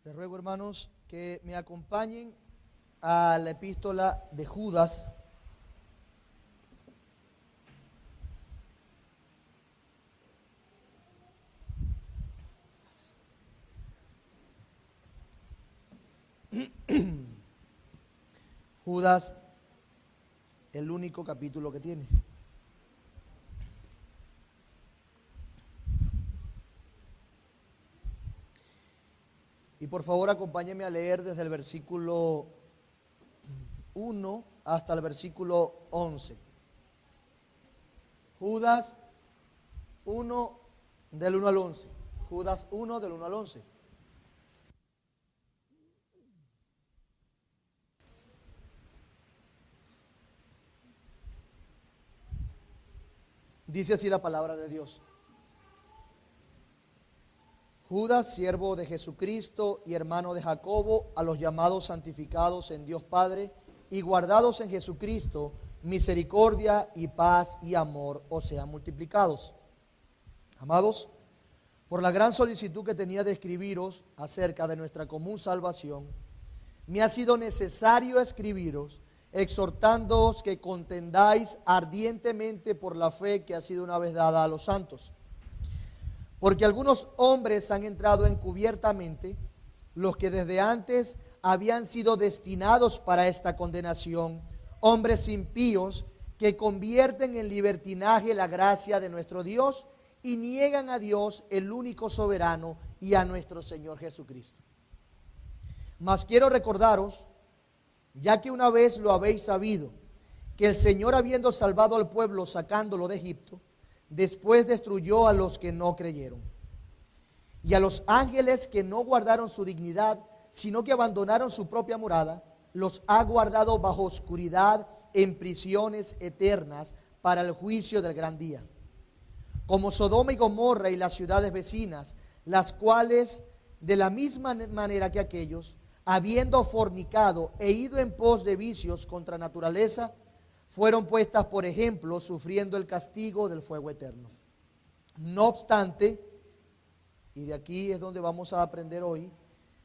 Les ruego, hermanos, que me acompañen a la epístola de Judas. Judas, el único capítulo que tiene. Y por favor acompáñenme a leer desde el versículo 1 hasta el versículo 11. Judas 1 del 1 al 11. Judas 1 del 1 al 11. Dice así la palabra de Dios. Judas, siervo de Jesucristo y hermano de Jacobo, a los llamados santificados en Dios Padre y guardados en Jesucristo, misericordia y paz y amor os sean multiplicados. Amados, por la gran solicitud que tenía de escribiros acerca de nuestra común salvación, me ha sido necesario escribiros, exhortándoos que contendáis ardientemente por la fe que ha sido una vez dada a los santos. Porque algunos hombres han entrado encubiertamente, los que desde antes habían sido destinados para esta condenación, hombres impíos que convierten en libertinaje la gracia de nuestro Dios y niegan a Dios, el único soberano, y a nuestro Señor Jesucristo. Mas quiero recordaros, ya que una vez lo habéis sabido, que el Señor, habiendo salvado al pueblo sacándolo de Egipto, después destruyó a los que no creyeron. Y a los ángeles que no guardaron su dignidad, sino que abandonaron su propia morada, los ha guardado bajo oscuridad en prisiones eternas para el juicio del gran día. Como Sodoma y Gomorra y las ciudades vecinas, las cuales de la misma manera que aquellos, habiendo fornicado e ido en pos de vicios contra naturaleza, fueron puestas por ejemplo, sufriendo el castigo del fuego eterno. No obstante, y de aquí es donde vamos a aprender hoy,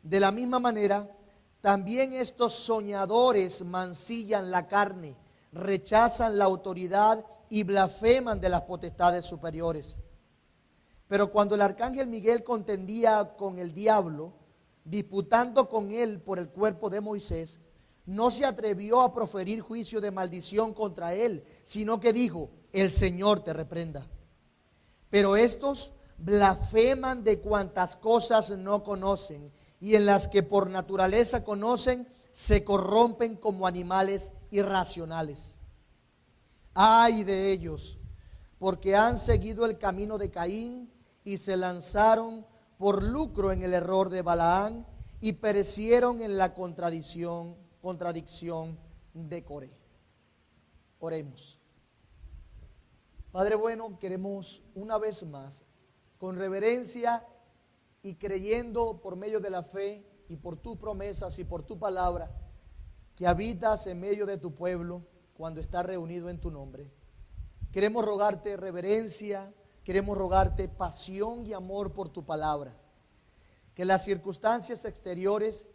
de la misma manera, también estos soñadores mancillan la carne, rechazan la autoridad y blasfeman de las potestades superiores. Pero cuando el arcángel Miguel contendía con el diablo, disputando con él por el cuerpo de Moisés, no se atrevió a proferir juicio de maldición contra él, sino que dijo: el Señor te reprenda. Pero estos blasfeman de cuantas cosas no conocen, y en las que por naturaleza conocen, se corrompen como animales irracionales. Ay de ellos, porque han seguido el camino de Caín y se lanzaron por lucro en el error de Balaán y perecieron en la contradicción de Coré. Oremos. Padre bueno, queremos una vez más, con reverencia y creyendo por medio de la fe y por tus promesas y por tu palabra, que habitas en medio de tu pueblo cuando está reunido en tu nombre, queremos rogarte reverencia, queremos rogarte pasión y amor por tu palabra. Que las circunstancias exteriores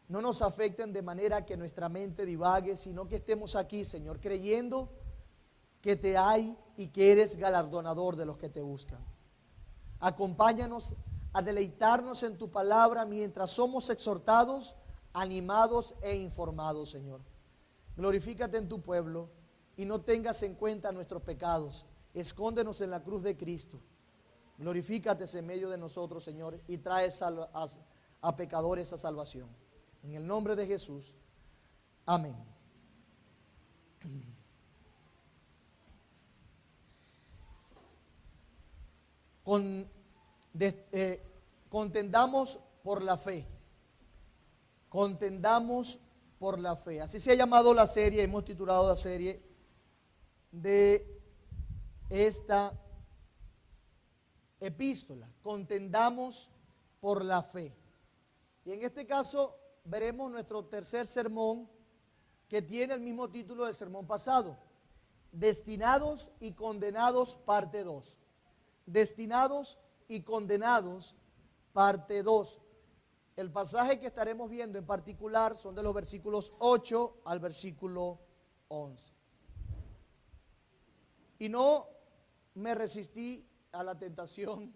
no nos afecten de manera que nuestra mente divague, sino que estemos aquí, Señor, creyendo que te hay y que eres galardonador de los que te buscan. Acompáñanos a deleitarnos en tu palabra mientras somos exhortados, animados e informados, Señor. Glorifícate en tu pueblo y no tengas en cuenta nuestros pecados. Escóndenos en la cruz de Cristo. Glorifícate en medio de nosotros, Señor, y trae a pecadores a salvación. En el nombre de Jesús. Amén. Contendamos por la fe. Contendamos por la fe. Así se ha llamado la serie, hemos titulado la serie de esta epístola. Contendamos por la fe. Y en este caso veremos nuestro tercer sermón, que tiene el mismo título del sermón pasado: Destinados y condenados, parte 2. Destinados y condenados, parte 2. El pasaje que estaremos viendo en particular son de los versículos 8 al versículo 11. Y no me resistí a la tentación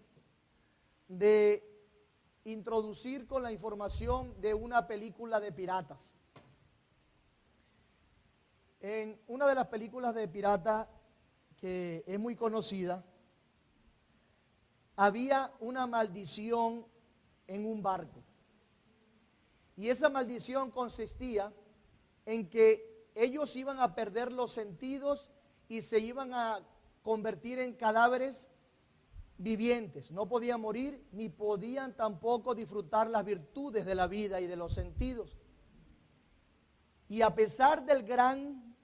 de introducir con la información de una película de piratas. En una de las películas de pirata que es muy conocida, había una maldición en un barco. Y esa maldición consistía en que ellos iban a perder los sentidos y se iban a convertir en cadáveres vivientes. No podían morir ni podían tampoco disfrutar las virtudes de la vida y de los sentidos. Y a pesar del gran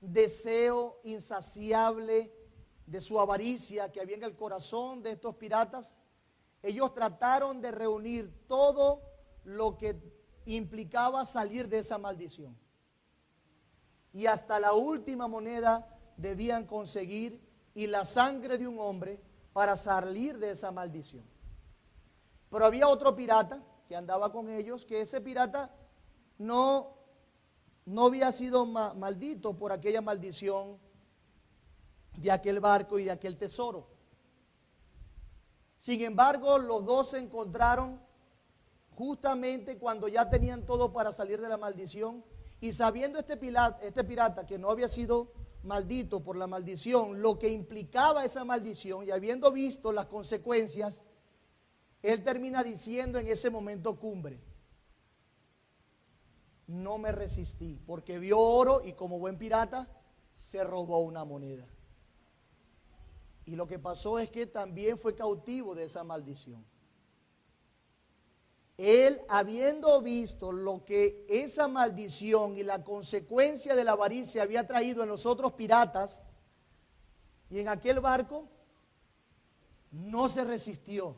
deseo insaciable de su avaricia que había en el corazón de estos piratas, ellos trataron de reunir todo lo que implicaba salir de esa maldición. Y hasta la última moneda debían conseguir y la sangre de un hombre para salir de esa maldición. Pero había otro pirata que andaba con ellos, que ese pirata no había sido maldito por aquella maldición de aquel barco y de aquel tesoro. Sin embargo, los dos se encontraron justamente cuando ya tenían todo para salir de la maldición, y sabiendo este pirata que no había sido maldito por la maldición, lo que implicaba esa maldición, y habiendo visto las consecuencias, él termina diciendo en ese momento cumbre: no me resistí, porque vio oro y como buen pirata se robó una moneda. Y lo que pasó es que también fue cautivo de esa maldición. Él, habiendo visto lo que esa maldición y la consecuencia de la avaricia había traído en los otros piratas y en aquel barco, no se resistió.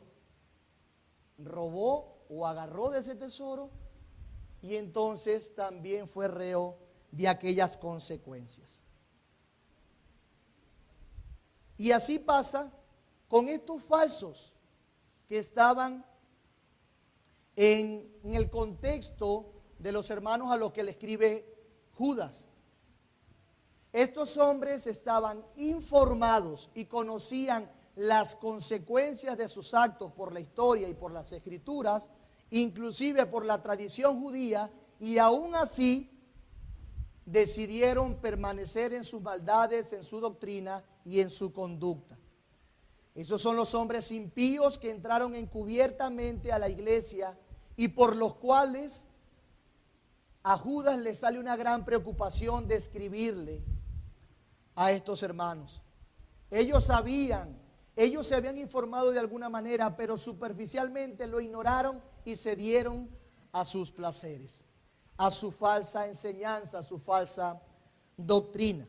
Robó o agarró de ese tesoro y entonces también fue reo de aquellas consecuencias. Y así pasa con estos falsos que estaban en el contexto de los hermanos a los que le escribe Judas. Estos hombres estaban informados y conocían las consecuencias de sus actos por la historia y por las escrituras, inclusive por la tradición judía, y aún así decidieron permanecer en sus maldades, en su doctrina y en su conducta. Esos son los hombres impíos que entraron encubiertamente a la iglesia y por los cuales a Judas le sale una gran preocupación de escribirle a estos hermanos. Ellos sabían, ellos se habían informado de alguna manera, pero superficialmente lo ignoraron y se dieron a sus placeres, a su falsa enseñanza, a su falsa doctrina.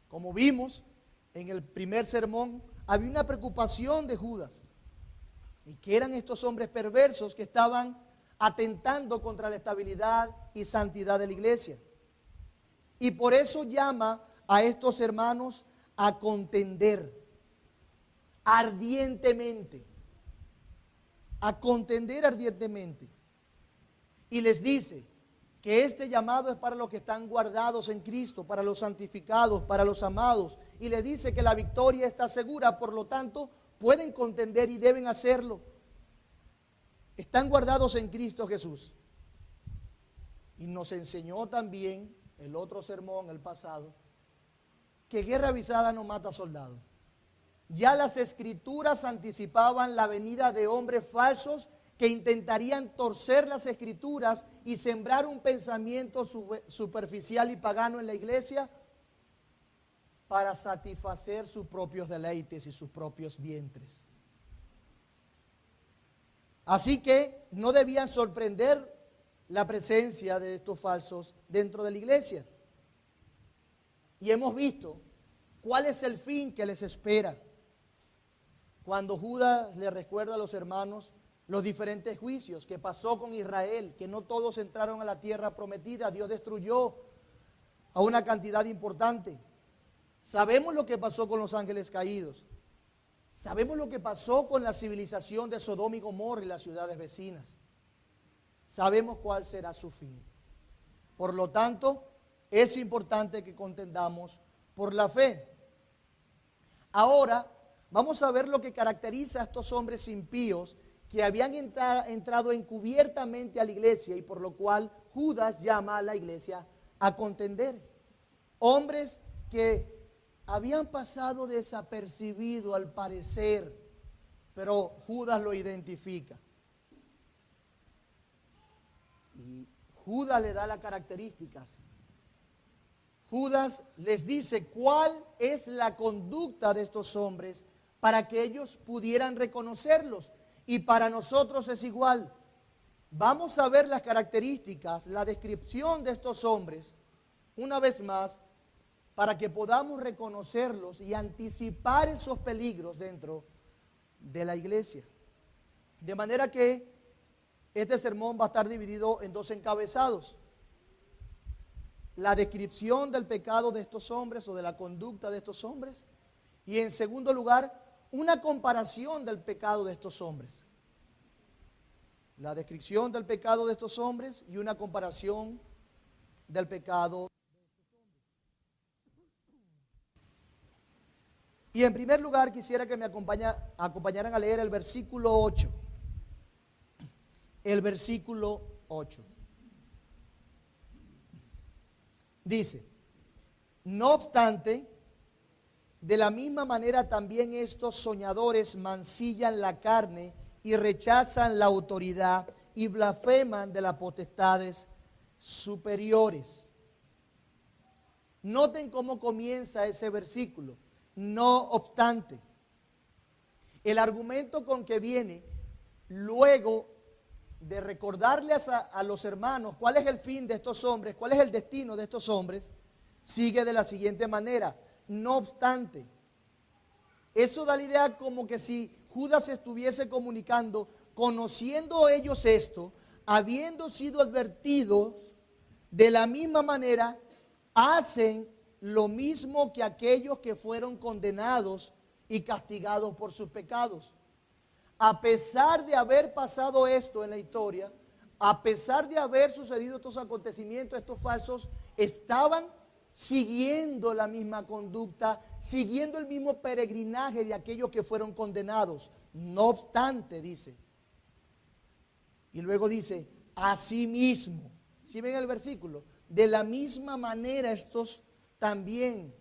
Como vimos en el primer sermón, había una preocupación de Judas, y que eran estos hombres perversos que estaban atentando contra la estabilidad y santidad de la iglesia. Y por eso llama a estos hermanos a contender ardientemente, y les dice que este llamado es para los que están guardados en Cristo, para los santificados, para los amados, y les dice que la victoria está segura, por lo tanto pueden contender y deben hacerlo. Están guardados en Cristo Jesús. Y nos enseñó también el otro sermón, el pasado, que guerra avisada no mata soldado. Ya las escrituras anticipaban la venida de hombres falsos que intentarían torcer las escrituras y sembrar un pensamiento superficial y pagano en la iglesia para satisfacer sus propios deleites y sus propios vientres. Así que no debían sorprender la presencia de estos falsos dentro de la iglesia. Y hemos visto cuál es el fin que les espera. Cuando Judas le recuerda a los hermanos los diferentes juicios que pasó con Israel, que no todos entraron a la tierra prometida, Dios destruyó a una cantidad importante. Sabemos lo que pasó con los ángeles caídos. Sabemos lo que pasó con la civilización de Sodoma y Gomorra y las ciudades vecinas. sabemos cuál será su fin. Por lo tanto, es importante que contendamos por la fe. Ahora, vamos a ver lo que caracteriza a estos hombres impíos que habían entrado encubiertamente a la iglesia y por lo cual Judas llama a la iglesia a contender. Hombres que habían pasado desapercibido al parecer, pero Judas lo identifica. Y Judas le da las características. Judas les dice cuál es la conducta de estos hombres para que ellos pudieran reconocerlos. Y para nosotros es igual. Vamos a ver las características, la descripción de estos hombres, una vez más, para que podamos reconocerlos y anticipar esos peligros dentro de la iglesia. De manera que este sermón va a estar dividido en dos encabezados. La descripción del pecado de estos hombres o de la conducta de estos hombres. Y en segundo lugar, una comparación del pecado de estos hombres. La descripción del pecado de estos hombres y una comparación del pecado. Y en primer lugar quisiera que me acompañaran a leer el versículo 8. El versículo 8. Dice, no obstante, de la misma manera también estos soñadores mancillan la carne y rechazan la autoridad y blasfeman de las potestades superiores. Noten cómo comienza ese versículo. No obstante, el argumento con que viene luego de recordarles a los hermanos cuál es el fin de estos hombres, cuál es el destino de estos hombres, sigue de la siguiente manera. No obstante, eso da la idea como que si Judas estuviese comunicando, conociendo ellos esto, habiendo sido advertidos, de la misma manera hacen lo mismo que aquellos que fueron condenados y castigados por sus pecados. A pesar de haber pasado esto en la historia, a pesar de haber sucedido estos acontecimientos, estos falsos estaban siguiendo la misma conducta, siguiendo el mismo peregrinaje de aquellos que fueron condenados. No obstante, dice. Y luego dice, asimismo. ¿Sí ven el versículo? De la misma manera estos también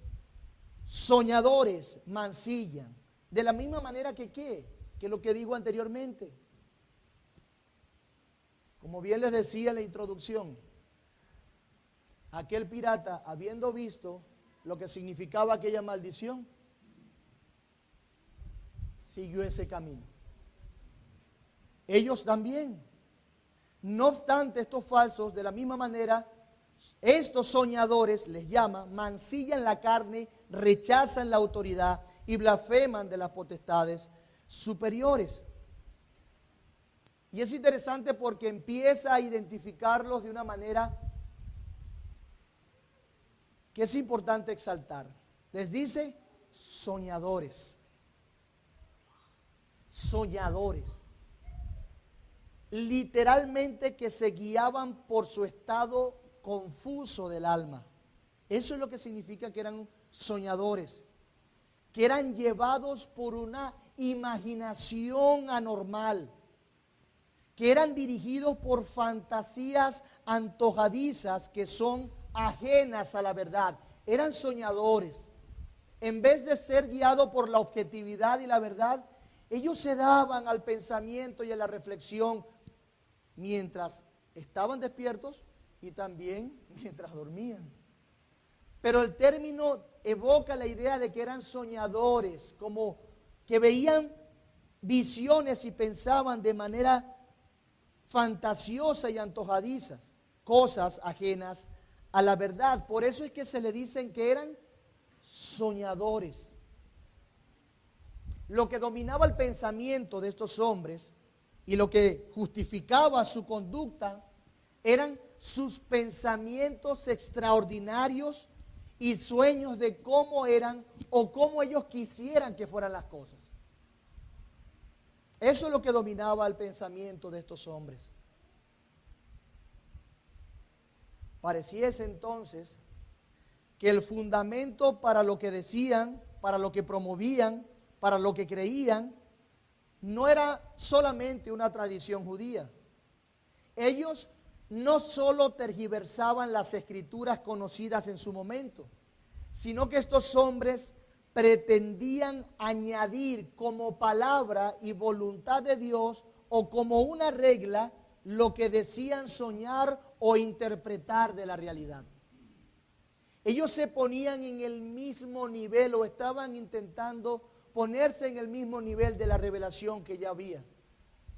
soñadores mancillan. De la misma manera que ¿qué? Que lo que digo anteriormente. Como bien les decía en la introducción, aquel pirata, habiendo visto lo que significaba aquella maldición, siguió ese camino. Ellos también. No obstante, estos falsos, de la misma manera, estos soñadores, les llama, mancillan la carne, rechazan la autoridad y blasfeman de las potestades superiores. Y es interesante porque empieza a identificarlos de una manera que es importante exaltar. Les dice soñadores. Soñadores. Literalmente que se guiaban por su estado confuso del alma. Eso es lo que significa que eran soñadores. Que eran llevados por una imaginación anormal. Que eran dirigidos por fantasías antojadizas que son ajenas a la verdad. Eran soñadores. En vez de ser guiados por la objetividad y la verdad, ellos se daban al pensamiento y a la reflexión mientras estaban despiertos y también mientras dormían. Pero el término evoca la idea de que eran soñadores, como que veían visiones y pensaban de manera fantasiosa y antojadizas, cosas ajenas a la verdad. Por eso es que se le dicen que eran soñadores. Lo que dominaba el pensamiento de estos hombres y lo que justificaba su conducta eran sus pensamientos extraordinarios y sueños de cómo eran o cómo ellos quisieran que fueran las cosas. Eso es lo que dominaba el pensamiento de estos hombres. Pareciese entonces que el fundamento para lo que decían, para lo que promovían, para lo que creían, no era solamente una tradición judía. Ellos no solo tergiversaban las escrituras conocidas en su momento, sino que estos hombres pretendían añadir como palabra y voluntad de Dios o como una regla lo que decían soñar o interpretar de la realidad. Ellos se ponían en el mismo nivel o estaban intentando ponerse en el mismo nivel de la revelación que ya había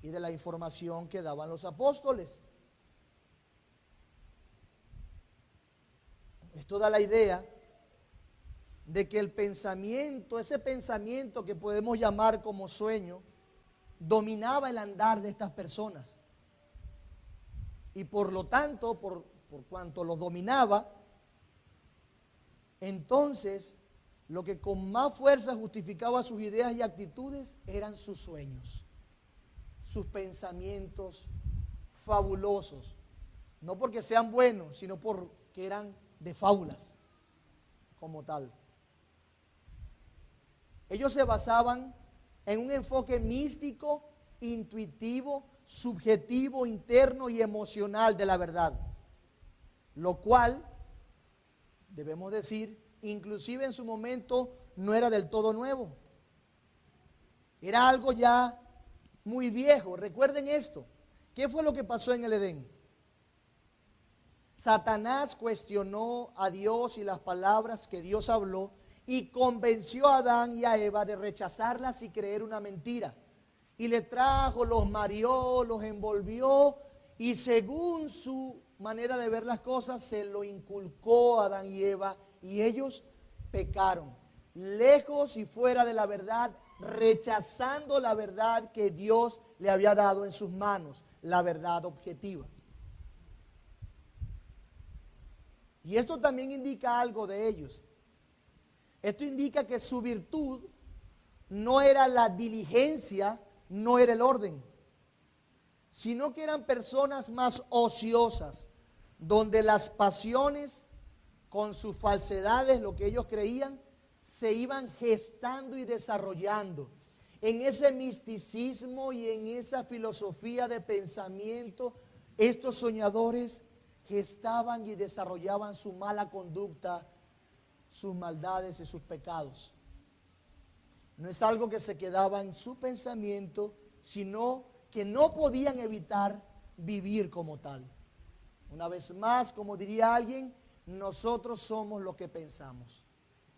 y de la información que daban los apóstoles. Esto da la idea de que el pensamiento, ese pensamiento que podemos llamar como sueño, dominaba el andar de estas personas. Y por lo tanto, por cuanto los dominaba, entonces lo que con más fuerza justificaba sus ideas y actitudes eran sus sueños, sus pensamientos fabulosos. No porque sean buenos, sino porque eran de fábulas como tal. Ellos se basaban en un enfoque místico, intuitivo, subjetivo, interno y emocional de la verdad, lo cual, debemos decir, inclusive en su momento no era del todo nuevo. Era algo ya muy viejo. Recuerden esto. ¿Qué fue lo que pasó en el Edén? Satanás cuestionó a Dios y las palabras que Dios habló y convenció a Adán y a Eva de rechazarlas y creer una mentira. Y le trajo, los mareó, los envolvió y según su manera de ver las cosas se lo inculcó a Adán y Eva y ellos pecaron, lejos y fuera de la verdad, rechazando la verdad que Dios le había dado en sus manos, la verdad objetiva. Y esto también indica algo de ellos. Esto indica que su virtud no era la diligencia, no era el orden, sino que eran personas más ociosas, donde las pasiones, con sus falsedades, lo que ellos creían, se iban gestando y desarrollando. En ese misticismo y en esa filosofía de pensamiento, estos soñadores gestaban y desarrollaban su mala conducta, sus maldades y sus pecados. No es algo que se quedaba en su pensamiento, sino que no podían evitar vivir como tal. Una vez más, como diría alguien, nosotros somos lo que pensamos.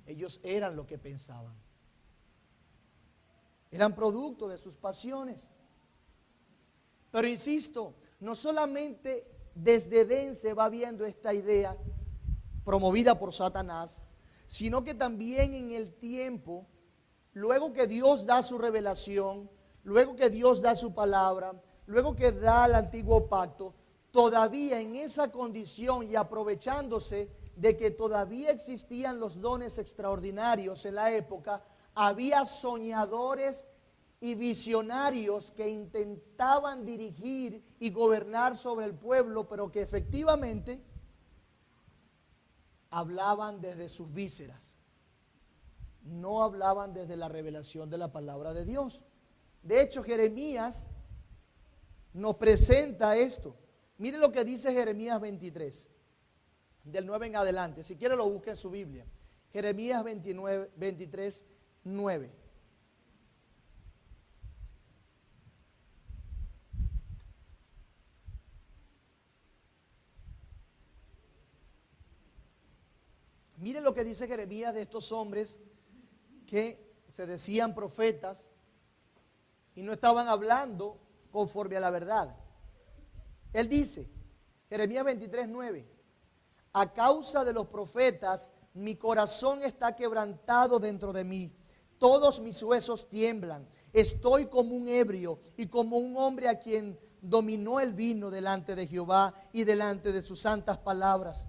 Ellos eran lo que pensaban. Eran producto de sus pasiones. Pero insisto, no solamente desde Edén se va viendo esta idea promovida por Satanás, sino que también en el tiempo, luego que Dios da su revelación, luego que Dios da su palabra, luego que da el antiguo pacto, todavía en esa condición y aprovechándose de que todavía existían los dones extraordinarios en la época, había soñadores y visionarios que intentaban dirigir y gobernar sobre el pueblo, pero que efectivamente hablaban desde sus vísceras, no hablaban desde la revelación de la palabra de Dios. De hecho, Jeremías nos presenta esto. Miren lo que dice Jeremías 23, del 9 en adelante. Si quiere lo busque en su Biblia. Jeremías 23, 9. Miren lo que dice Jeremías de estos hombres que se decían profetas y no estaban hablando conforme a la verdad. Él dice, Jeremías 23, 9, a causa de los profetas, mi corazón está quebrantado dentro de mí, todos mis huesos tiemblan, estoy como un ebrio y como un hombre a quien dominó el vino delante de Jehová y delante de sus santas palabras.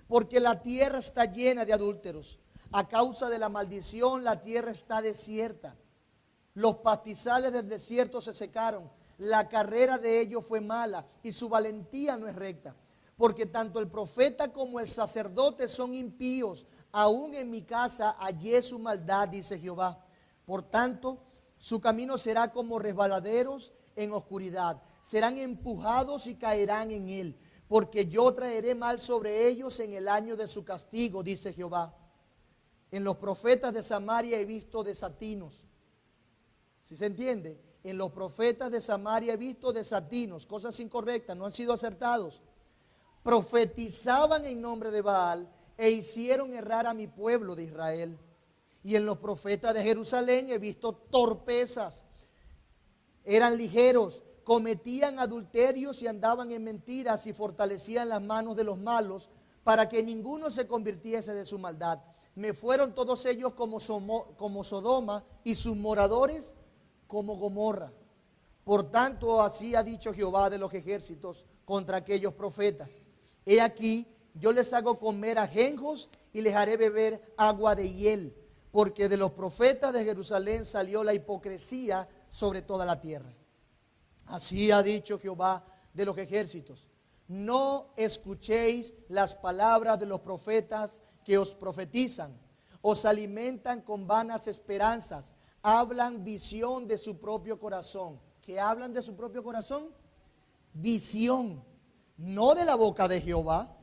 Porque la tierra está llena de adúlteros, a causa de la maldición la tierra está desierta, los pastizales del desierto se secaron, la carrera de ellos fue mala y su valentía no es recta. porque tanto el profeta como el sacerdote son impíos. Aún en mi casa hallé su maldad, dice Jehová. Por tanto, su camino será como resbaladeros en oscuridad. Serán empujados y caerán en él, porque yo traeré mal sobre ellos en el año de su castigo, dice Jehová. En los profetas de Samaria he visto desatinos. ¿Sí se entiende? En los profetas de Samaria he visto desatinos, cosas incorrectas, no han sido acertados. Profetizaban en nombre de Baal e hicieron errar a mi pueblo de Israel. Y en los profetas de Jerusalén he visto torpezas. Eran ligeros, cometían adulterios y andaban en mentiras y fortalecían las manos de los malos para que ninguno se convirtiese de su maldad. Me fueron todos ellos como Sodoma y sus moradores como Gomorra. Por tanto, así ha dicho Jehová de los ejércitos contra aquellos profetas. He aquí, yo les hago comer ajenjos y les haré beber agua de hiel, porque de los profetas de Jerusalén salió la hipocresía sobre toda la tierra. Así ha dicho Jehová de los ejércitos. No escuchéis las palabras de los profetas que os profetizan, os alimentan con vanas esperanzas, hablan visión de su propio corazón. ¿Qué hablan de su propio corazón? Visión, no de la boca de Jehová.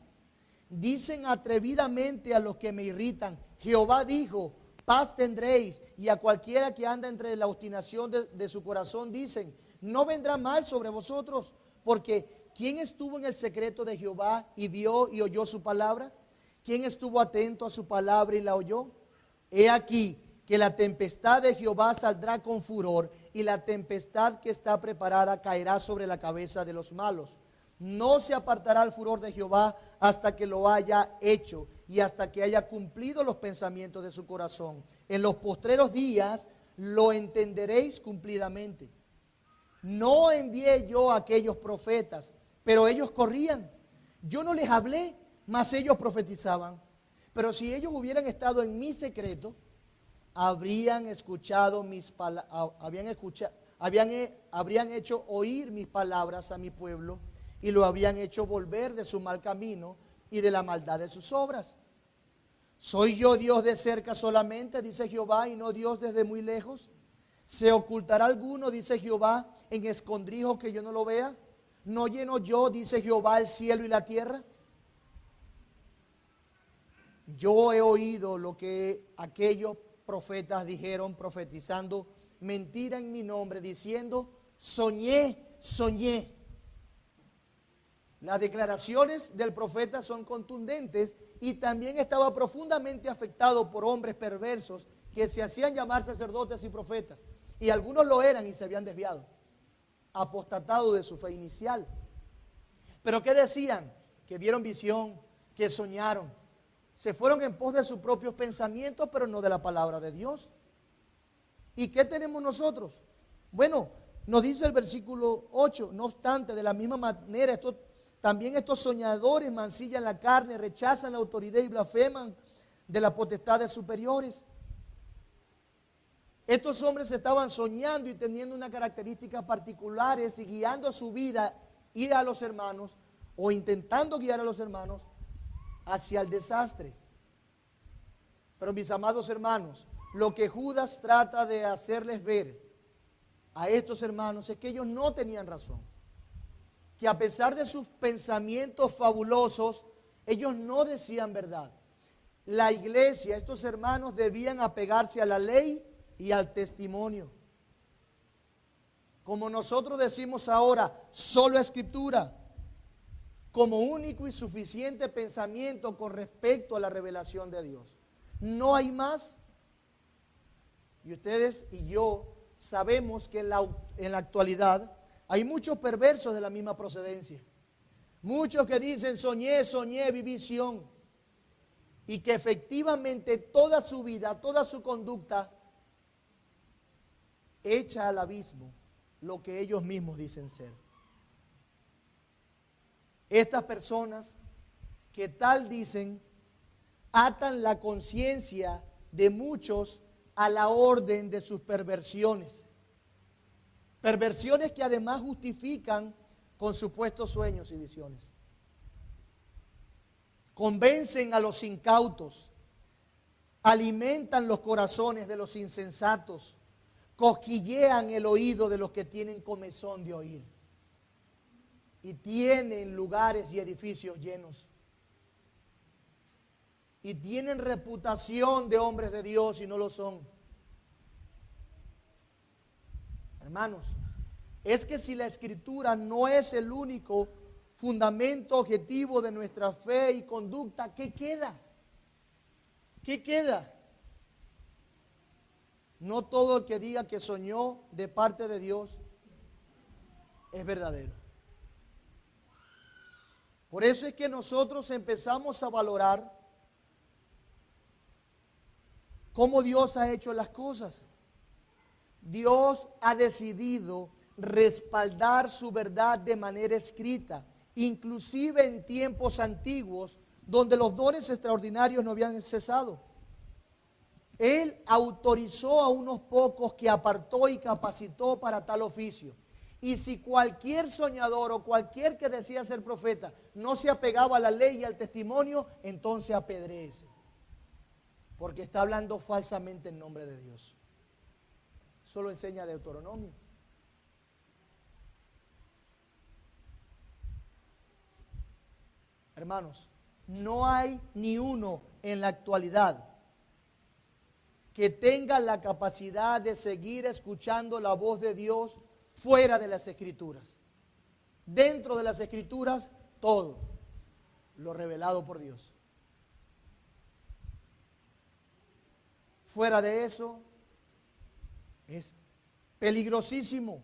Dicen atrevidamente a los que me irritan, Jehová dijo, paz tendréis, y a cualquiera que anda entre la obstinación de su corazón dicen, no vendrá mal sobre vosotros, porque ¿quién estuvo en el secreto de Jehová y vio y oyó su palabra? ¿Quién estuvo atento a su palabra y la oyó? He aquí que la tempestad de Jehová saldrá con furor, y la tempestad que está preparada caerá sobre la cabeza de los malos. No se apartará el furor de Jehová hasta que lo haya hecho y hasta que haya cumplido los pensamientos de su corazón. En los postreros días lo entenderéis cumplidamente. No envié yo a aquellos profetas, pero ellos corrían. Yo no les hablé, mas ellos profetizaban. Pero si ellos hubieran estado en mi secreto, habrían escuchado mis palabras, habrían hecho oír mis palabras a mi pueblo y lo habrían hecho volver de su mal camino y de la maldad de sus obras. ¿Soy yo Dios de cerca solamente, dice Jehová, y no Dios desde muy lejos? ¿Se ocultará alguno, dice Jehová, en escondrijos que yo no lo vea? ¿No lleno yo, dice Jehová, el cielo y la tierra? Yo he oído lo que aquellos profetas dijeron, profetizando mentira en mi nombre, diciendo, soñé, soñé. Las declaraciones del profeta son contundentes y también estaba profundamente afectado por hombres perversos que se hacían llamar sacerdotes y profetas. Y algunos lo eran y se habían desviado, apostatado de su fe inicial. Pero ¿qué decían? Que vieron visión, que soñaron. Se fueron en pos de sus propios pensamientos, pero no de la palabra de Dios. ¿Y qué tenemos nosotros? Bueno, nos dice el versículo 8, no obstante, de la misma manera, también estos soñadores mancillan la carne, rechazan la autoridad y blasfeman de las potestades superiores. Estos hombres estaban soñando y teniendo unas características particulares y guiando su vida, ir a los hermanos o intentando guiar a los hermanos hacia el desastre. Pero mis amados hermanos, lo que Judas trata de hacerles ver a estos hermanos es que ellos no tenían razón. Que a pesar de sus pensamientos fabulosos, ellos no decían verdad. La iglesia, estos hermanos debían apegarse a la ley y al testimonio. Como nosotros decimos ahora, solo escritura, como único y suficiente pensamiento con respecto a la revelación de Dios. No hay más. Y ustedes y yo sabemos que en la actualidad hay muchos perversos de la misma procedencia. Muchos que dicen, soñé, soñé, vi visión. Y que efectivamente toda su vida, toda su conducta echa al abismo lo que ellos mismos dicen ser. Estas personas que tal dicen, atan la conciencia de muchos a la orden de sus perversiones. Perversiones que además justifican con supuestos sueños y visiones. convencen a los incautos, alimentan los corazones de los insensatos, cosquillean el oído de los que tienen comezón de oír, y tienen lugares y edificios llenos, y tienen reputación de hombres de Dios y no lo son. Hermanos, es que si la Escritura no es el único fundamento objetivo de nuestra fe y conducta, ¿qué queda? ¿Qué queda? No todo el que diga que soñó de parte de Dios es verdadero. Por eso es que nosotros empezamos a valorar cómo Dios ha hecho las cosas. Dios ha decidido respaldar su verdad de manera escrita, inclusive en tiempos antiguos, donde los dones extraordinarios no habían cesado. Él autorizó a unos pocos que apartó y capacitó para tal oficio. Y si cualquier soñador o cualquier que decía ser profeta no se apegaba a la ley y al testimonio, entonces apedréese, porque está hablando falsamente en nombre de Dios. Eso lo enseña Deuteronomio. Hermanos, no hay ni uno en la actualidad que tenga la capacidad de seguir escuchando la voz de Dios fuera de las Escrituras. Dentro de las Escrituras, todo lo revelado por Dios. Fuera de eso, es peligrosísimo.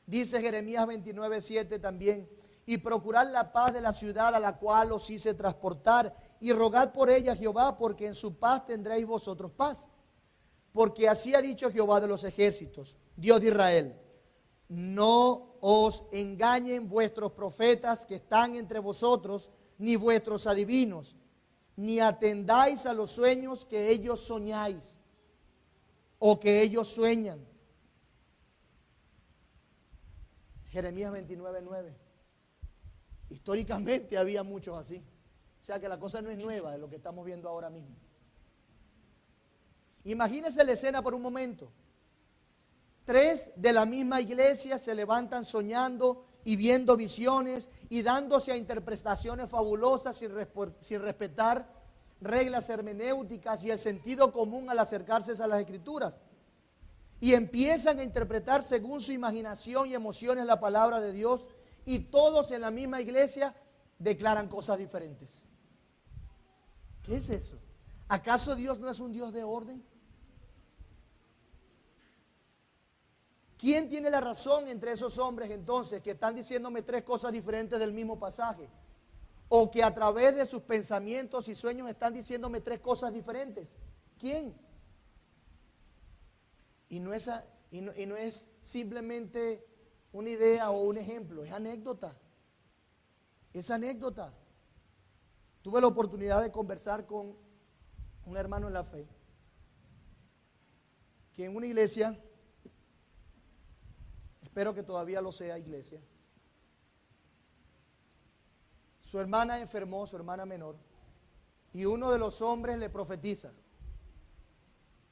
Dice Jeremías 29:7 también: y procurad la paz de la ciudad a la cual os hice transportar, y rogad por ella a Jehová, porque en su paz tendréis vosotros paz. Porque así ha dicho Jehová de los ejércitos, Dios de Israel: no os engañen vuestros profetas que están entre vosotros, ni vuestros adivinos, ni atendáis a los sueños que ellos soñáis, o que ellos sueñan. Jeremías 29:9. Históricamente había muchos así. O sea que la cosa no es nueva de lo que estamos viendo ahora mismo. Imagínense la escena por un momento. 3 de la misma iglesia se levantan soñando y viendo visiones y dándose a interpretaciones fabulosas sin respetar reglas hermenéuticas y el sentido común al acercarse a las Escrituras. Y empiezan a interpretar según su imaginación y emociones la palabra de Dios, y todos en la misma iglesia declaran cosas diferentes. ¿Qué es eso? ¿Acaso Dios no es un Dios de orden? ¿Quién tiene la razón entre esos hombres entonces que están diciéndome 3 cosas diferentes del mismo pasaje? O que a través de sus pensamientos y sueños están diciéndome 3 cosas diferentes. ¿Quién? Y no es simplemente una idea o un ejemplo, es anécdota. Es anécdota. Tuve la oportunidad de conversar con un hermano en la fe, que en una iglesia, espero que todavía lo sea iglesia, su hermana enfermó, su hermana menor, y uno de los hombres le profetiza.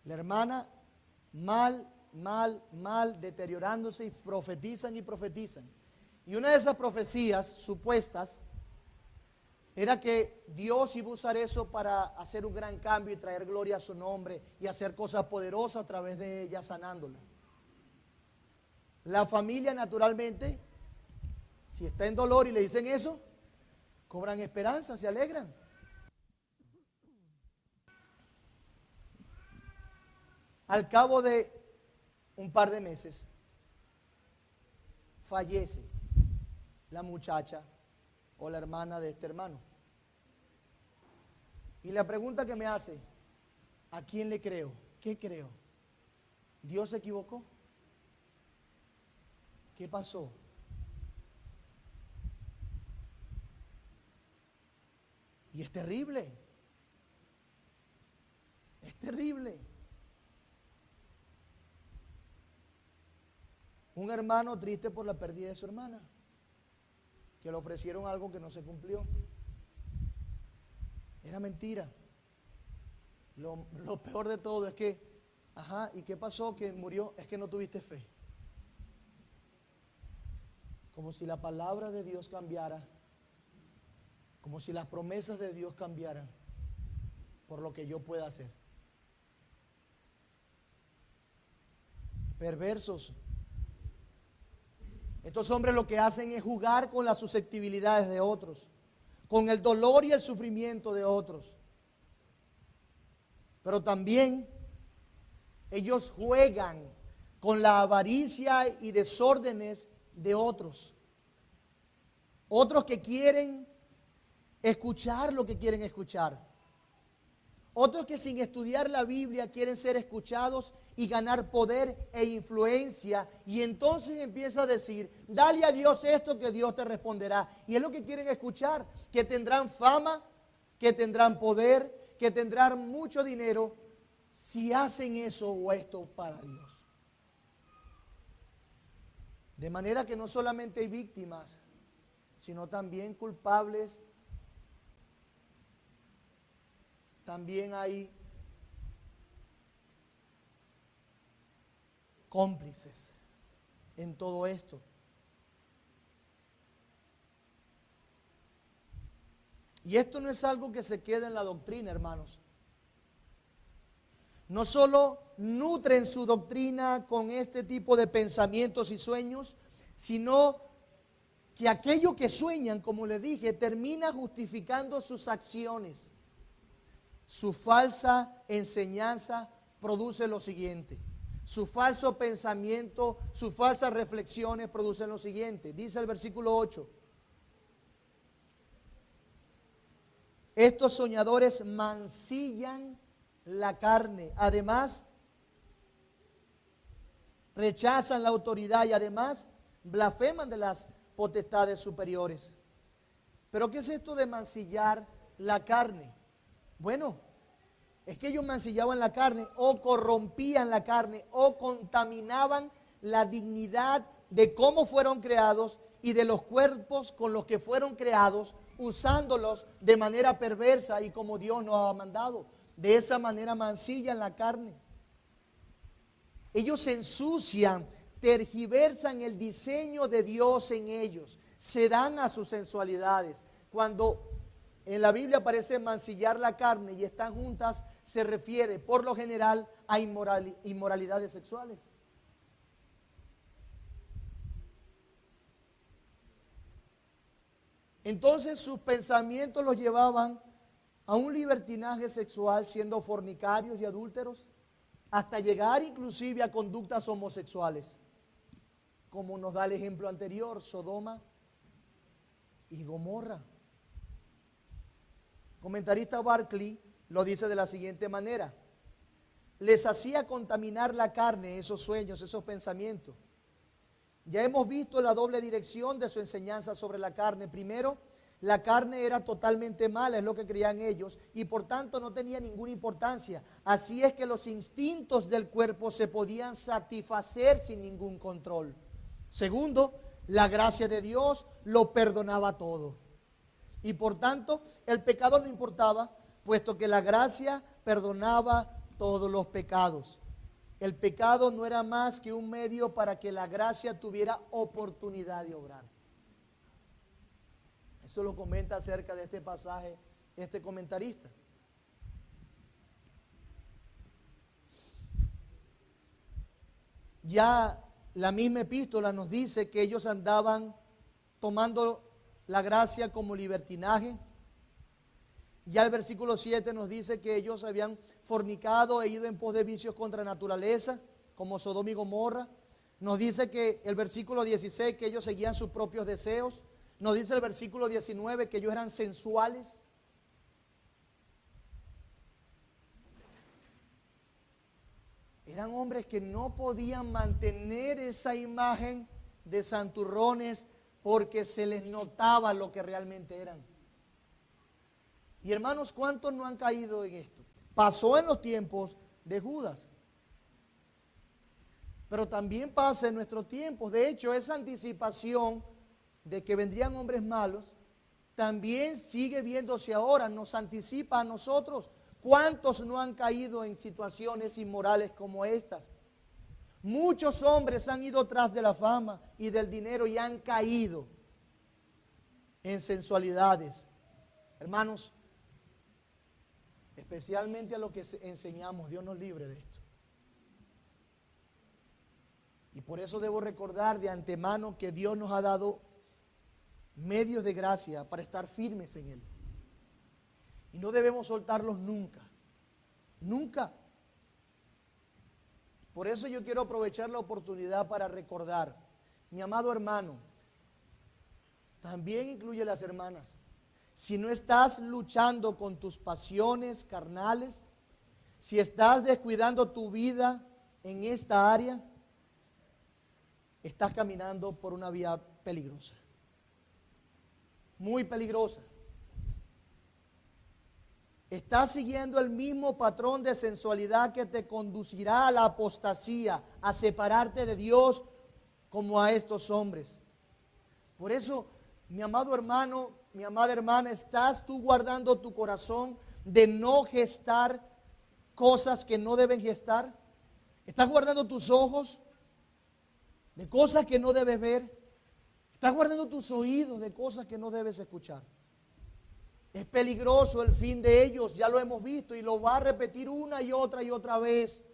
La hermana mal, deteriorándose, y profetizan y profetizan. Y una de esas profecías supuestas era que Dios iba a usar eso para hacer un gran cambio y traer gloria a su nombre y hacer cosas poderosas a través de ella, sanándola. La familia, naturalmente, si está en dolor y le dicen eso, cobran esperanza, se alegran. Al cabo de un par de meses, fallece la muchacha o la hermana de este hermano. Y la pregunta que me hace: ¿a quién le creo? ¿Qué creo? ¿Dios se equivocó? ¿Qué pasó? Y es terrible. Es terrible. Un hermano triste por la pérdida de su hermana, que le ofrecieron algo que no se cumplió. Era mentira. Lo peor de todo es que, ¿y qué pasó? Que murió, es que no tuviste fe. Como si la palabra de Dios cambiara, como si las promesas de Dios cambiaran por lo que yo pueda hacer. Perversos. Estos hombres lo que hacen es jugar con las susceptibilidades de otros, con el dolor y el sufrimiento de otros. Pero también ellos juegan con la avaricia y desórdenes de otros. Otros que quieren escuchar lo que quieren escuchar. Otros que sin estudiar la Biblia quieren ser escuchados y ganar poder e influencia. Y entonces empieza a decir, dale a Dios esto que Dios te responderá. Y es lo que quieren escuchar, que tendrán fama, que tendrán poder, que tendrán mucho dinero si hacen eso o esto para Dios. De manera que no solamente hay víctimas, sino también culpables. También hay cómplices en todo esto. Y esto no es algo que se queda en la doctrina, hermanos. No solo nutren su doctrina con este tipo de pensamientos y sueños, sino que aquello que sueñan, como les dije, termina justificando sus acciones. Su falsa enseñanza produce lo siguiente. Su falso pensamiento, sus falsas reflexiones producen lo siguiente. Dice el versículo 8. Estos soñadores mancillan la carne. Además, rechazan la autoridad y además blasfeman de las potestades superiores. ¿Pero qué es esto de mancillar la carne? Bueno, es que ellos mancillaban la carne o corrompían la carne o contaminaban la dignidad de cómo fueron creados y de los cuerpos con los que fueron creados, usándolos de manera perversa y como Dios nos ha mandado. De esa manera mancillan la carne. Ellos ensucian, tergiversan el diseño de Dios en ellos, se dan a sus sensualidades. Cuando en la Biblia aparece mancillar la carne y están juntas, se refiere por lo general a inmoralidades sexuales. Entonces sus pensamientos los llevaban a un libertinaje sexual, siendo fornicarios y adúlteros, hasta llegar inclusive a conductas homosexuales, como nos da el ejemplo anterior, Sodoma y Gomorra. Comentarista Barclay lo dice de la siguiente manera: les hacía contaminar la carne esos sueños, esos pensamientos. Ya hemos visto la doble dirección de su enseñanza sobre la carne. Primero, la carne era totalmente mala, es lo que creían ellos, y por tanto no tenía ninguna importancia. Así es que los instintos del cuerpo se podían satisfacer sin ningún control. Segundo, la gracia de Dios lo perdonaba todo. Y por tanto, el pecado no importaba, puesto que la gracia perdonaba todos los pecados. El pecado no era más que un medio para que la gracia tuviera oportunidad de obrar. Eso lo comenta acerca de este pasaje este comentarista. Ya la misma epístola nos dice que ellos andaban tomando la gracia como libertinaje. Ya el versículo 7 nos dice que ellos habían fornicado e ido en pos de vicios contra naturaleza, como Sodoma y Gomorra. Nos dice que el versículo 16 que ellos seguían sus propios deseos. Nos dice el versículo 19 que ellos eran sensuales. Eran hombres que no podían mantener esa imagen de santurrones porque se les notaba lo que realmente eran. Y hermanos, ¿cuántos no han caído en esto? Pasó en los tiempos de Judas, pero también pasa en nuestros tiempos. De hecho, esa anticipación de que vendrían hombres malos también sigue viéndose ahora, nos anticipa a nosotros. ¿Cuántos no han caído en situaciones inmorales como estas? Muchos hombres han ido tras de la fama y del dinero y han caído en sensualidades. Hermanos, especialmente a lo que enseñamos, Dios nos libre de esto. Y por eso debo recordar de antemano que Dios nos ha dado medios de gracia para estar firmes en Él. Y no debemos soltarlos nunca, nunca. Por eso yo quiero aprovechar la oportunidad para recordar, mi amado hermano, también incluye las hermanas, si no estás luchando con tus pasiones carnales, si estás descuidando tu vida en esta área, estás caminando por una vía peligrosa, muy peligrosa. Estás siguiendo el mismo patrón de sensualidad que te conducirá a la apostasía, a separarte de Dios como a estos hombres. Por eso, mi amado hermano, mi amada hermana, ¿estás tú guardando tu corazón de no gestar cosas que no deben gestar? ¿Estás guardando tus ojos de cosas que no debes ver? ¿Estás guardando tus oídos de cosas que no debes escuchar? Es peligroso el fin de ellos, ya lo hemos visto y lo va a repetir una y otra vez.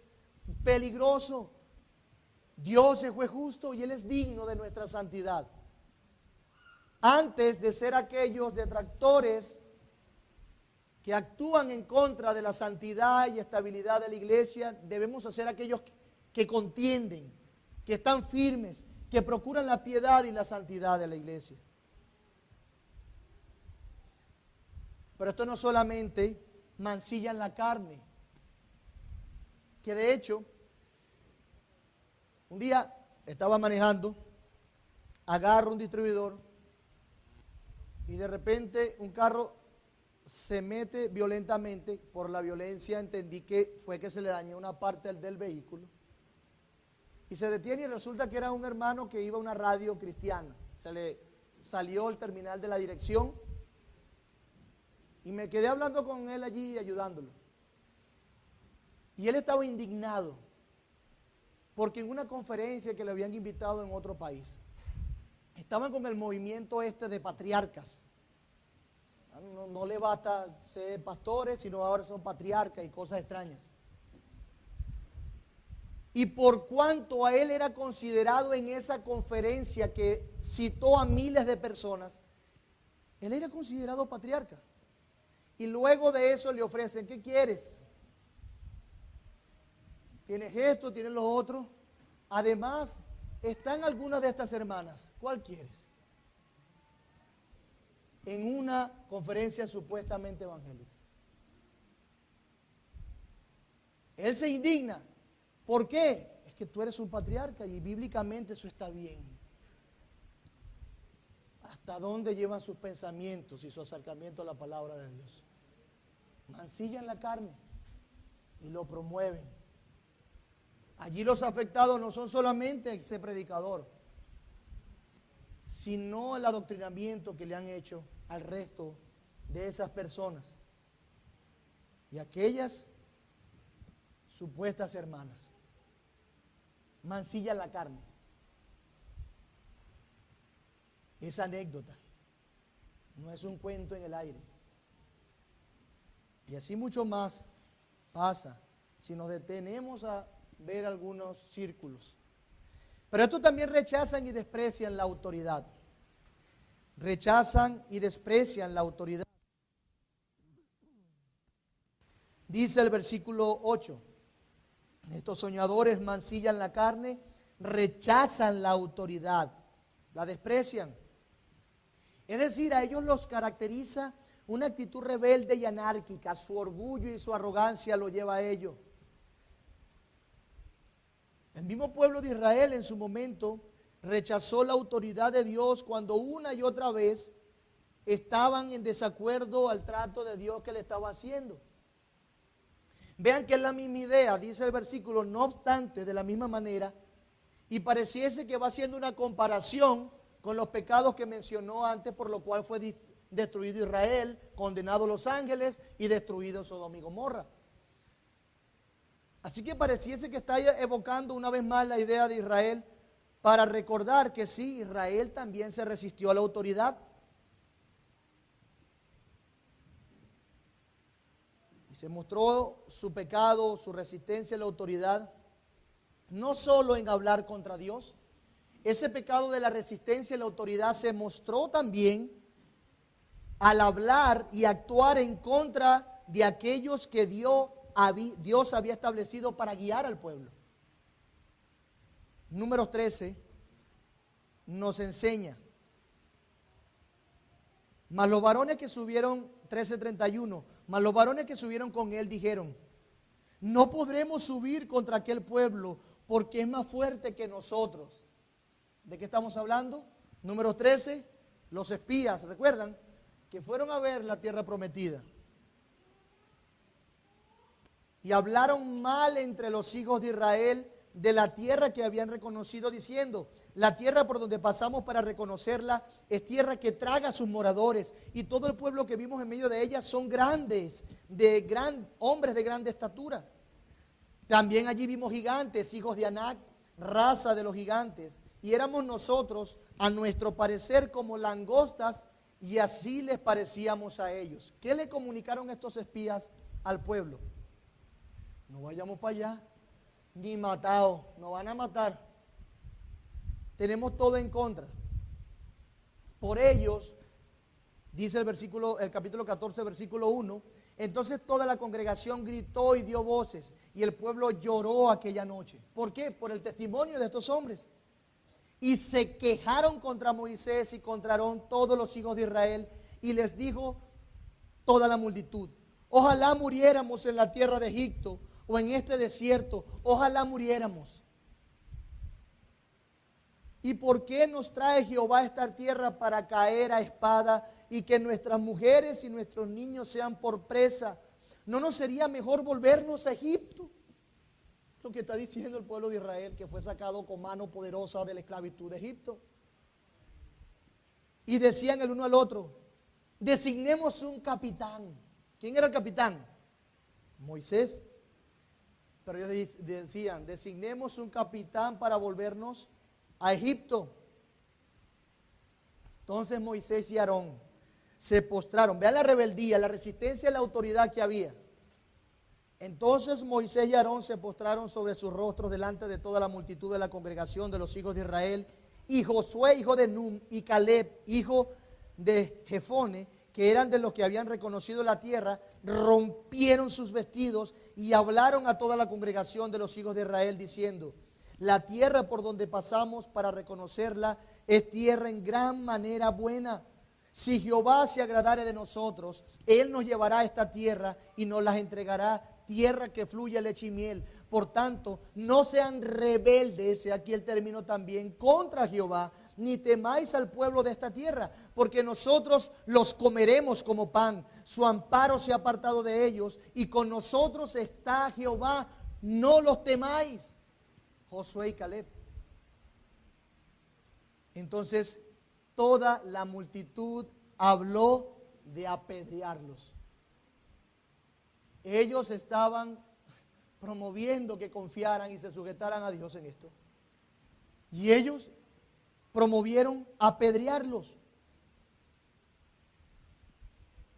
Peligroso. Dios es juez justo y Él es digno de nuestra santidad. Antes de ser aquellos detractores que actúan en contra de la santidad y estabilidad de la iglesia, debemos ser aquellos que contienden, que están firmes, que procuran la piedad y la santidad de la iglesia. Pero esto no solamente mancilla en la carne, que de hecho, un día estaba manejando, agarro un distribuidor y de repente un carro se mete violentamente. Por la violencia entendí que fue que se le dañó una parte del vehículo y se detiene y resulta que era un hermano que iba a una radio cristiana. Se le salió el terminal de la dirección y me quedé hablando con él allí, ayudándolo. Y él estaba indignado porque en una conferencia que le habían invitado en otro país, estaban con el movimiento de patriarcas. No le basta ser pastores, sino ahora son patriarcas y cosas extrañas. Y por cuanto a él era considerado en esa conferencia que citó a miles de personas, él era considerado patriarca. Y luego de eso le ofrecen, ¿qué quieres? Tienes esto, tienes lo otro. Además, están algunas de estas hermanas. ¿Cuál quieres? En una conferencia supuestamente evangélica. Él se indigna. ¿Por qué? Es que tú eres un patriarca y bíblicamente eso está bien. ¿Hasta dónde llevan sus pensamientos y su acercamiento a la palabra de Dios? Mancillan la carne y lo promueven. Allí los afectados no son solamente ese predicador, sino el adoctrinamiento que le han hecho al resto de esas personas y aquellas supuestas hermanas. Mancillan la carne. Esa anécdota no es un cuento en el aire. Y así mucho más pasa si nos detenemos a ver algunos círculos. Pero estos también rechazan y desprecian la autoridad. Rechazan y desprecian la autoridad. Dice el versículo 8, estos soñadores mancillan la carne, rechazan la autoridad, la desprecian. Es decir, a ellos los caracteriza una actitud rebelde y anárquica. Su orgullo y su arrogancia lo lleva a ello. El mismo pueblo de Israel en su momento rechazó la autoridad de Dios cuando una y otra vez estaban en desacuerdo al trato de Dios que le estaba haciendo. Vean que es la misma idea, dice el versículo, no obstante, de la misma manera, y pareciese que va haciendo una comparación con los pecados que mencionó antes, por lo cual fue destruido Israel, condenado los ángeles y destruido Sodoma y Gomorra. Así que pareciese que está evocando una vez más la idea de Israel para recordar que sí, Israel también se resistió a la autoridad. Y se mostró su pecado, su resistencia a la autoridad, no solo en hablar contra Dios. Ese pecado de la resistencia a la autoridad se mostró también al hablar y actuar en contra de aquellos que Dios había establecido para guiar al pueblo. Número 13 nos enseña: mas los varones que subieron, 13:31, mas los varones que subieron con él dijeron: no podremos subir contra aquel pueblo, porque es más fuerte que nosotros. ¿De qué estamos hablando? Número 13, los espías, ¿recuerdan? Que fueron a ver la tierra prometida y hablaron mal entre los hijos de Israel de la tierra que habían reconocido, diciendo: la tierra por donde pasamos para reconocerla es tierra que traga a sus moradores, y todo el pueblo que vimos en medio de ella son grandes, hombres de grande estatura. También allí vimos gigantes, hijos de Anac, raza de los gigantes, y éramos nosotros, a nuestro parecer, como langostas, y así les parecíamos a ellos. ¿Qué le comunicaron estos espías al pueblo? No vayamos para allá, ni matados, nos van a matar. Tenemos todo en contra. Por ellos, dice el capítulo 14, versículo 1, entonces toda la congregación gritó y dio voces, y el pueblo lloró aquella noche. ¿Por qué? Por el testimonio de estos hombres. Y se quejaron contra Moisés y contra Aarón todos los hijos de Israel, y les dijo toda la multitud: ojalá muriéramos en la tierra de Egipto o en este desierto, ojalá muriéramos. ¿Y por qué nos trae Jehová a esta tierra para caer a espada y que nuestras mujeres y nuestros niños sean por presa? ¿No nos sería mejor volvernos a Egipto? Lo que está diciendo el pueblo de Israel, que fue sacado con mano poderosa de la esclavitud de Egipto. Y decían el uno al otro: designemos un capitán. ¿Quién era el capitán? Moisés. Pero ellos decían: designemos un capitán para volvernos a Egipto. Entonces Moisés y Aarón se postraron. Vean la rebeldía, la resistencia a la autoridad que había. Entonces Moisés y Aarón se postraron sobre sus rostros delante de toda la multitud de la congregación de los hijos de Israel. Y Josué, hijo de Nun, y Caleb, hijo de Jefone, que eran de los que habían reconocido la tierra, rompieron sus vestidos y hablaron a toda la congregación de los hijos de Israel, diciendo: la tierra por donde pasamos para reconocerla es tierra en gran manera buena. Si Jehová se agradare de nosotros, Él nos llevará a esta tierra y nos las entregará, tierra que fluye leche y miel. Por tanto, no sean rebeldes, y aquí el término también, contra Jehová, ni temáis al pueblo de esta tierra, porque nosotros los comeremos como pan. Su amparo se ha apartado de ellos, y con nosotros está Jehová, no los temáis. Josué y Caleb. Entonces toda la multitud habló de apedrearlos. Ellos estaban promoviendo que confiaran y se sujetaran a Dios en esto. Y ellos promovieron apedrearlos.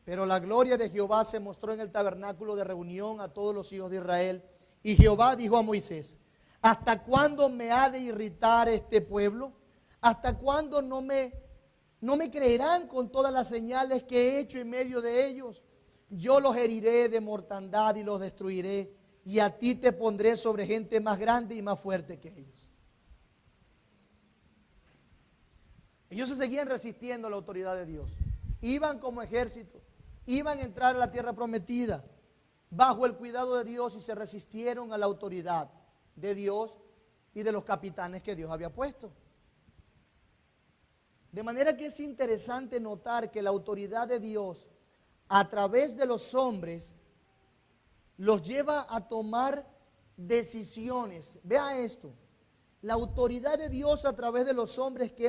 Pero la gloria de Jehová se mostró en el tabernáculo de reunión a todos los hijos de Israel. Y Jehová dijo a Moisés: ¿hasta cuándo me ha de irritar este pueblo? ¿Hasta cuándo no me creerán con todas las señales que he hecho en medio de ellos? Yo los heriré de mortandad y los destruiré, y a ti te pondré sobre gente más grande y más fuerte que ellos. Ellos se seguían resistiendo a la autoridad de Dios. Iban como ejército, iban a entrar a la tierra prometida bajo el cuidado de Dios, y se resistieron a la autoridad de Dios y de los capitanes que Dios había puesto. De manera que es interesante notar que la autoridad de Dios a través de los hombres los lleva a tomar decisiones. Vea esto: la autoridad de Dios a través de los hombres que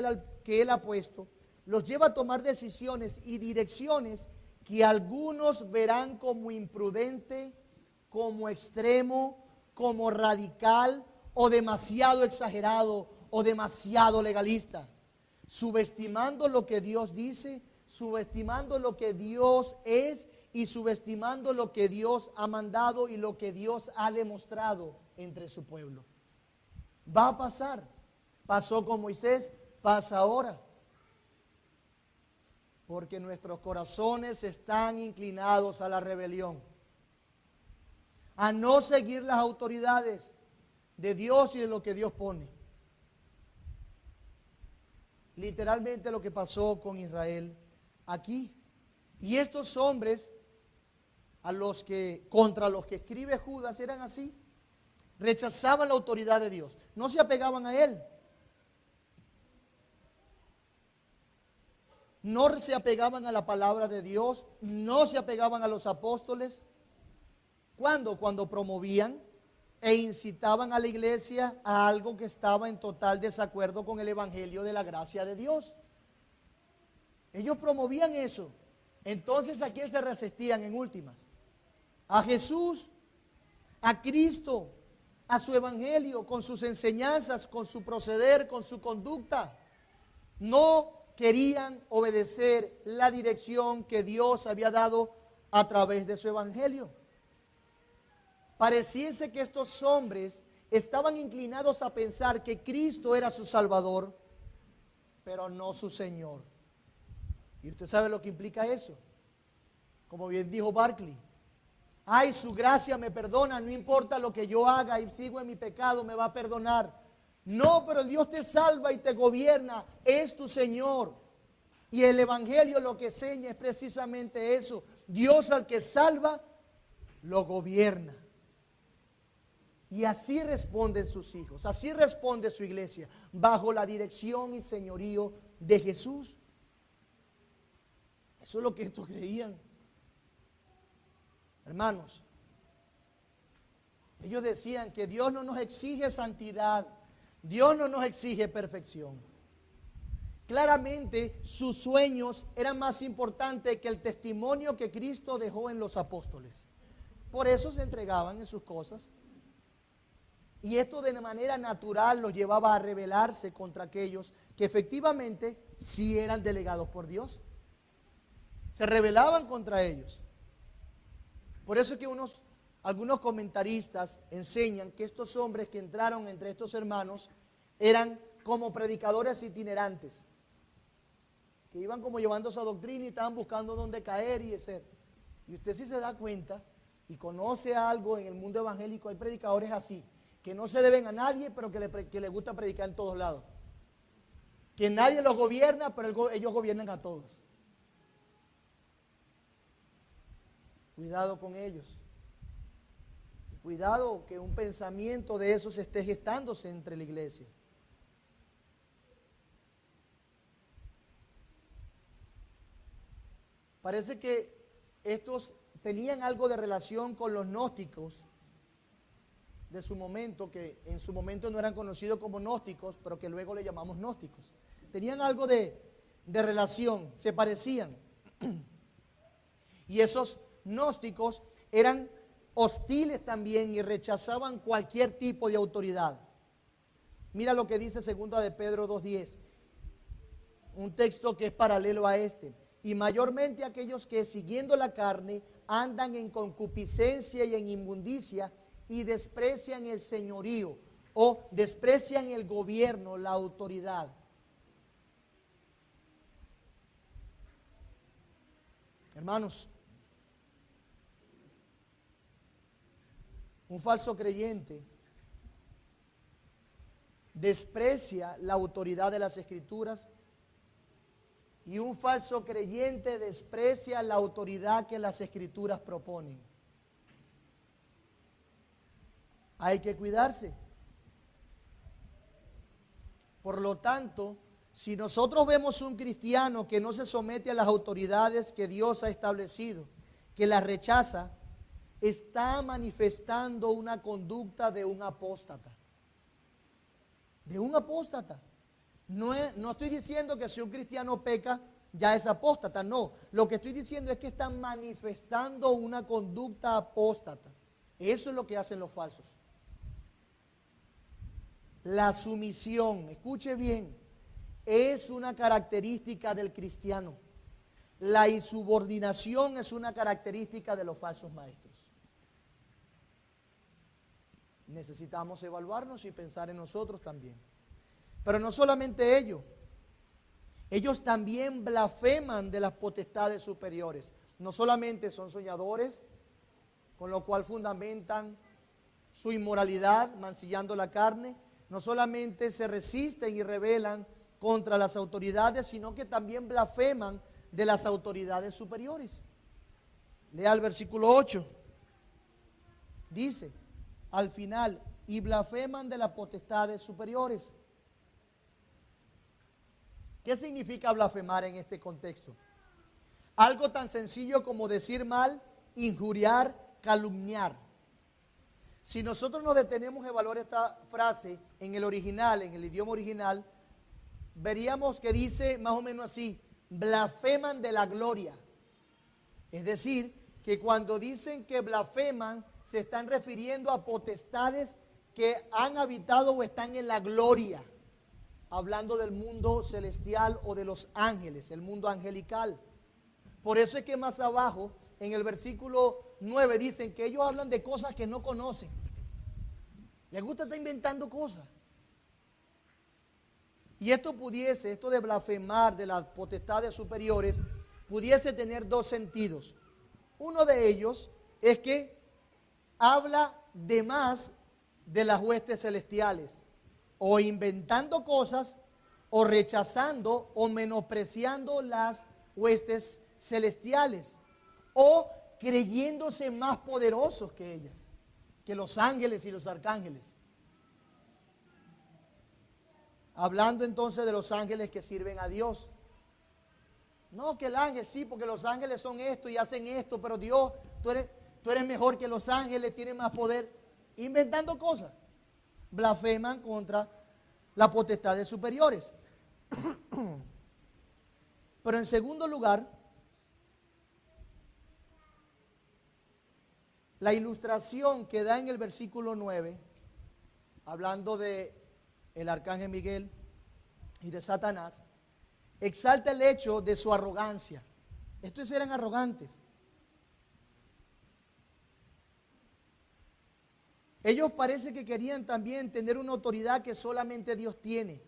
Él ha puesto, los lleva a tomar decisiones y direcciones que algunos verán como imprudente, como extremo, como radical o demasiado exagerado o demasiado legalista, subestimando lo que Dios dice, subestimando lo que Dios es y subestimando lo que Dios ha mandado y lo que Dios ha demostrado entre su pueblo. Va a pasar. Pasó con Moisés, pasa ahora. Porque nuestros corazones están inclinados a la rebelión, a no seguir las autoridades de Dios y de lo que Dios pone. Literalmente lo que pasó con Israel aquí. Y estos hombres contra los que escribe Judas eran así. Rechazaban la autoridad de Dios, no se apegaban a Él. No se apegaban a la palabra de Dios, no se apegaban a los apóstoles. ¿Cuándo? Cuando promovían e incitaban a la iglesia a algo que estaba en total desacuerdo con el evangelio de la gracia de Dios. Ellos promovían eso. Entonces, ¿a quién se resistían en últimas? A Jesús, a Cristo, a su evangelio, con sus enseñanzas, con su proceder, con su conducta. No querían obedecer la dirección que Dios había dado a través de su evangelio. Pareciese que estos hombres estaban inclinados a pensar que Cristo era su Salvador, pero no su Señor. Y usted sabe lo que implica eso. Como bien dijo Barclay, ay, su gracia me perdona, no importa lo que yo haga y sigo en mi pecado, me va a perdonar. No, pero Dios te salva y te gobierna, es tu Señor. Y el evangelio lo que enseña es precisamente eso. Dios al que salva, lo gobierna. Y así responden sus hijos, así responde su iglesia, bajo la dirección y señorío de Jesús. Eso es lo que estos creían. Hermanos, ellos decían que Dios no nos exige santidad, Dios no nos exige perfección. Claramente sus sueños eran más importantes que el testimonio que Cristo dejó en los apóstoles. Por eso se entregaban en sus cosas. Y esto de manera natural los llevaba a rebelarse contra aquellos que efectivamente sí eran delegados por Dios. Se rebelaban contra ellos. Por eso es que algunos comentaristas enseñan que estos hombres que entraron entre estos hermanos eran como predicadores itinerantes, que iban como llevando esa doctrina y estaban buscando dónde caer y ser. Y usted sí se da cuenta y conoce algo en el mundo evangélico, hay predicadores así, que no se deben a nadie, pero que les gusta predicar en todos lados. Que nadie los gobierna, pero ellos gobiernan a todos. Cuidado con ellos. Cuidado que un pensamiento de esos esté gestándose entre la iglesia. Parece que estos tenían algo de relación con los gnósticos de su momento, que en su momento no eran conocidos como gnósticos, pero que luego le llamamos gnósticos. Tenían algo de relación, se parecían. Y esos gnósticos eran hostiles también y rechazaban cualquier tipo de autoridad. Mira lo que dice 2 de Pedro 2:10, un texto que es paralelo a este. Y mayormente aquellos que siguiendo la carne andan en concupiscencia y en inmundicia y desprecian el señorío o desprecian el gobierno, la autoridad. Hermanos, un falso creyente desprecia la autoridad de las Escrituras y un falso creyente desprecia la autoridad que las Escrituras proponen. Hay que cuidarse. Por lo tanto, si nosotros vemos un cristiano que no se somete a las autoridades que Dios ha establecido, que las rechaza, está manifestando una conducta de un apóstata. de un apóstata. No estoy diciendo que si un cristiano peca, ya es apóstata, no. Lo que estoy diciendo es que están manifestando una conducta apóstata. Eso es lo que hacen los falsos. La sumisión, escuche bien, es una característica del cristiano. La insubordinación es una característica de los falsos maestros. Necesitamos evaluarnos y pensar en nosotros también. Pero no solamente ellos también blasfeman de las potestades superiores. No solamente son soñadores, con lo cual fundamentan su inmoralidad, mancillando la carne. No solamente se resisten y rebelan contra las autoridades, sino que también blasfeman de las autoridades superiores. Lea el versículo 8. Dice, al final, y blasfeman de las potestades superiores. ¿Qué significa blasfemar en este contexto? Algo tan sencillo como decir mal, injuriar, calumniar. Si nosotros nos detenemos a evaluar esta frase en el original, en el idioma original, veríamos que dice más o menos así, blasfeman de la gloria. Es decir, que cuando dicen que blasfeman, se están refiriendo a potestades que han habitado o están en la gloria. Hablando del mundo celestial o de los ángeles, el mundo angelical. Por eso es que más abajo, en el versículo 9, dicen que ellos hablan de cosas que no conocen. Les gusta estar inventando cosas. Y esto de blasfemar de las potestades superiores, pudiese tener dos sentidos. Uno de ellos es que habla de más de las huestes celestiales, o inventando cosas, o rechazando o menospreciando las huestes celestiales, o creyéndose más poderosos que ellas, que los ángeles y los arcángeles. Hablando entonces de los ángeles que sirven a Dios. No, que el ángel sí, porque los ángeles son esto y hacen esto, pero Dios, tú eres mejor que los ángeles, tienes más poder. Inventando cosas. Blasfeman contra las potestades superiores. Pero en segundo lugar, la ilustración que da en el versículo 9, hablando de el arcángel Miguel y de Satanás, exalta el hecho de su arrogancia. Estos eran arrogantes. Ellos parece que querían también tener una autoridad que solamente Dios tiene,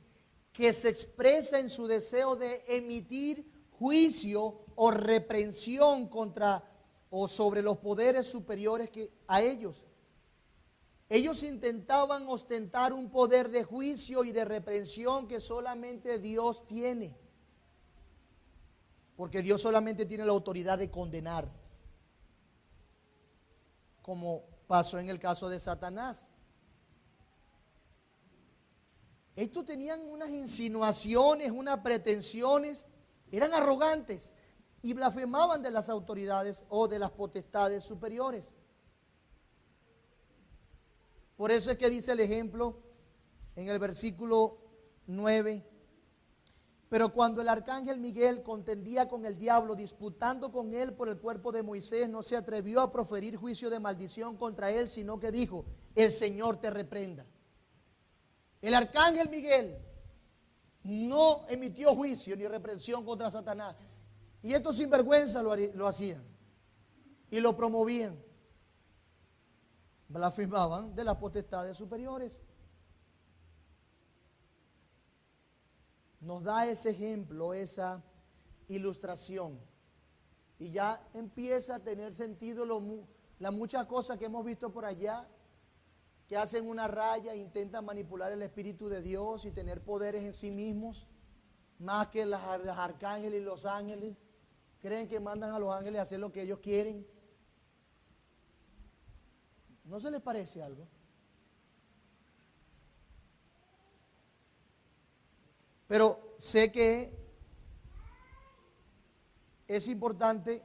que se expresa en su deseo de emitir juicio o reprensión contra o sobre los poderes superiores a ellos. Ellos intentaban ostentar un poder de juicio y de reprensión que solamente Dios tiene, porque Dios solamente tiene la autoridad de condenar, como pasó en el caso de Satanás. Estos tenían unas insinuaciones, unas pretensiones, eran arrogantes y blasfemaban de las autoridades o de las potestades superiores. Por eso es que dice el ejemplo en el versículo 9. Pero cuando el arcángel Miguel contendía con el diablo, disputando con él por el cuerpo de Moisés, no se atrevió a proferir juicio de maldición contra él, sino que dijo, el Señor te reprenda. El arcángel Miguel no emitió juicio ni reprensión contra Satanás. Y estos sinvergüenzas lo hacían y lo promovían. Blasfemaban de las potestades superiores. Nos da ese ejemplo, esa ilustración. Y ya empieza a tener sentido las muchas cosas que hemos visto por allá, que hacen una raya e intentan manipular el Espíritu de Dios y tener poderes en sí mismos, más que los arcángeles y los ángeles. Creen que mandan a los ángeles a hacer lo que ellos quieren. ¿No se les parece algo? Pero sé que es importante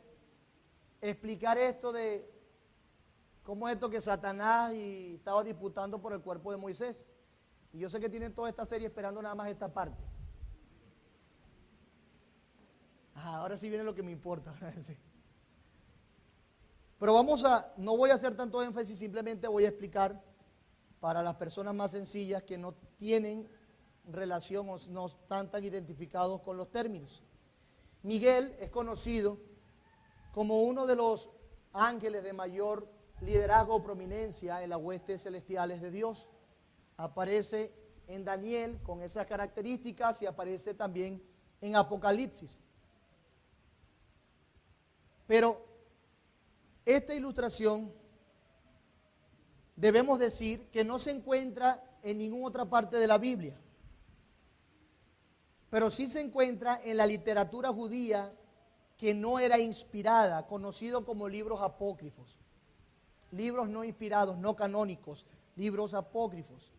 explicar esto de cómo esto que Satanás estaba disputando por el cuerpo de Moisés. Y yo sé que tienen toda esta serie esperando nada más esta parte. Ahora sí viene lo que me importa. Sí. Pero no voy a hacer tanto énfasis, simplemente voy a explicar para las personas más sencillas que no tienen relación o no están tan identificados con los términos. Miguel es conocido como uno de los ángeles de mayor liderazgo o prominencia en las huestes celestiales de Dios. Aparece en Daniel con esas características y aparece también en Apocalipsis. Pero esta ilustración debemos decir que no se encuentra en ninguna otra parte de la Biblia, pero sí se encuentra en la literatura judía que no era inspirada, conocido como libros apócrifos, libros no inspirados, no canónicos, libros apócrifos.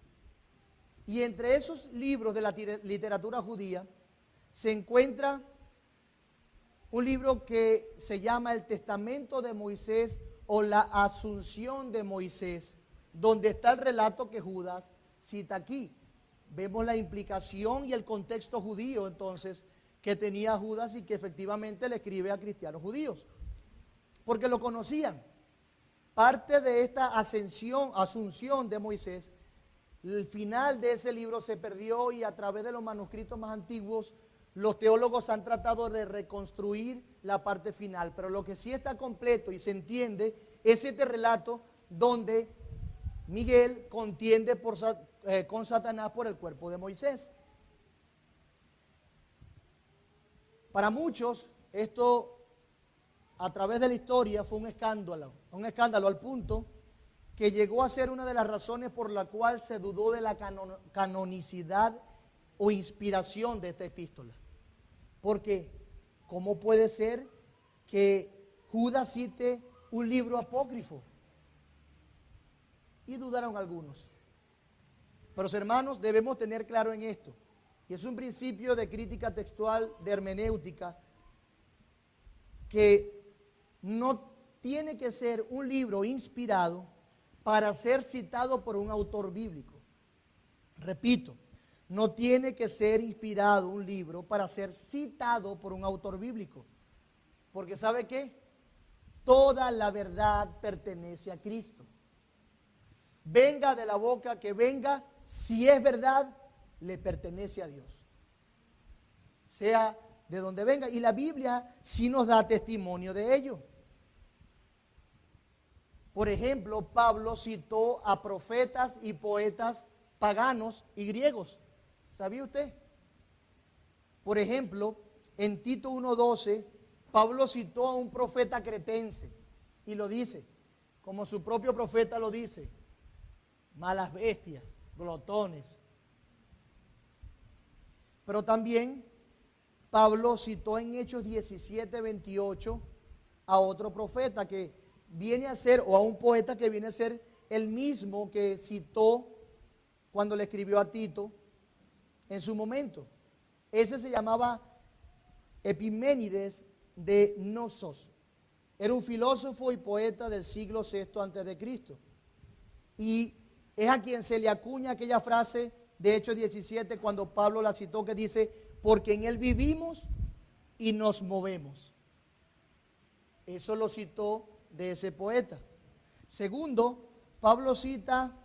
Y entre esos libros de la literatura judía se encuentra un libro que se llama el Testamento de Moisés o la Asunción de Moisés, donde está el relato que Judas cita aquí. Vemos la implicación y el contexto judío entonces que tenía Judas y que efectivamente le escribe a cristianos judíos, porque lo conocían. Parte de esta asunción de Moisés, el final de ese libro se perdió y a través de los manuscritos más antiguos los teólogos han tratado de reconstruir la parte final, pero lo que sí está completo y se entiende es este relato donde Miguel contiende con Satanás por el cuerpo de Moisés. Para muchos esto a través de la historia fue un escándalo al punto que llegó a ser una de las razones por la cual se dudó de la canonicidad o inspiración de esta epístola. Porque, ¿cómo puede ser que Judas cite un libro apócrifo? Y dudaron algunos. Pero hermanos, debemos tener claro en esto, y es un principio de crítica textual, de hermenéutica, que no tiene que ser un libro inspirado para ser citado por un autor bíblico. Repito, no tiene que ser inspirado un libro para ser citado por un autor bíblico. Porque ¿sabe qué? Toda la verdad pertenece a Cristo. Venga de la boca que venga, si es verdad, le pertenece a Dios. Sea de donde venga. Y la Biblia sí nos da testimonio de ello. Por ejemplo, Pablo citó a profetas y poetas paganos y griegos. ¿Sabía usted? Por ejemplo, en Tito 1:12, Pablo citó a un profeta cretense y lo dice, como su propio profeta lo dice, malas bestias, glotones. Pero también Pablo citó en Hechos 17:28 a otro profeta que viene a ser, o a un poeta que viene a ser el mismo que citó cuando le escribió a Tito en su momento. Ese se llamaba Epiménides de Nosos. Era un filósofo y poeta del siglo VI antes de Cristo. Y es a quien se le acuña aquella frase de Hechos 17 cuando Pablo la citó que dice, porque en él vivimos y nos movemos. Eso lo citó de ese poeta. Segundo, Pablo cita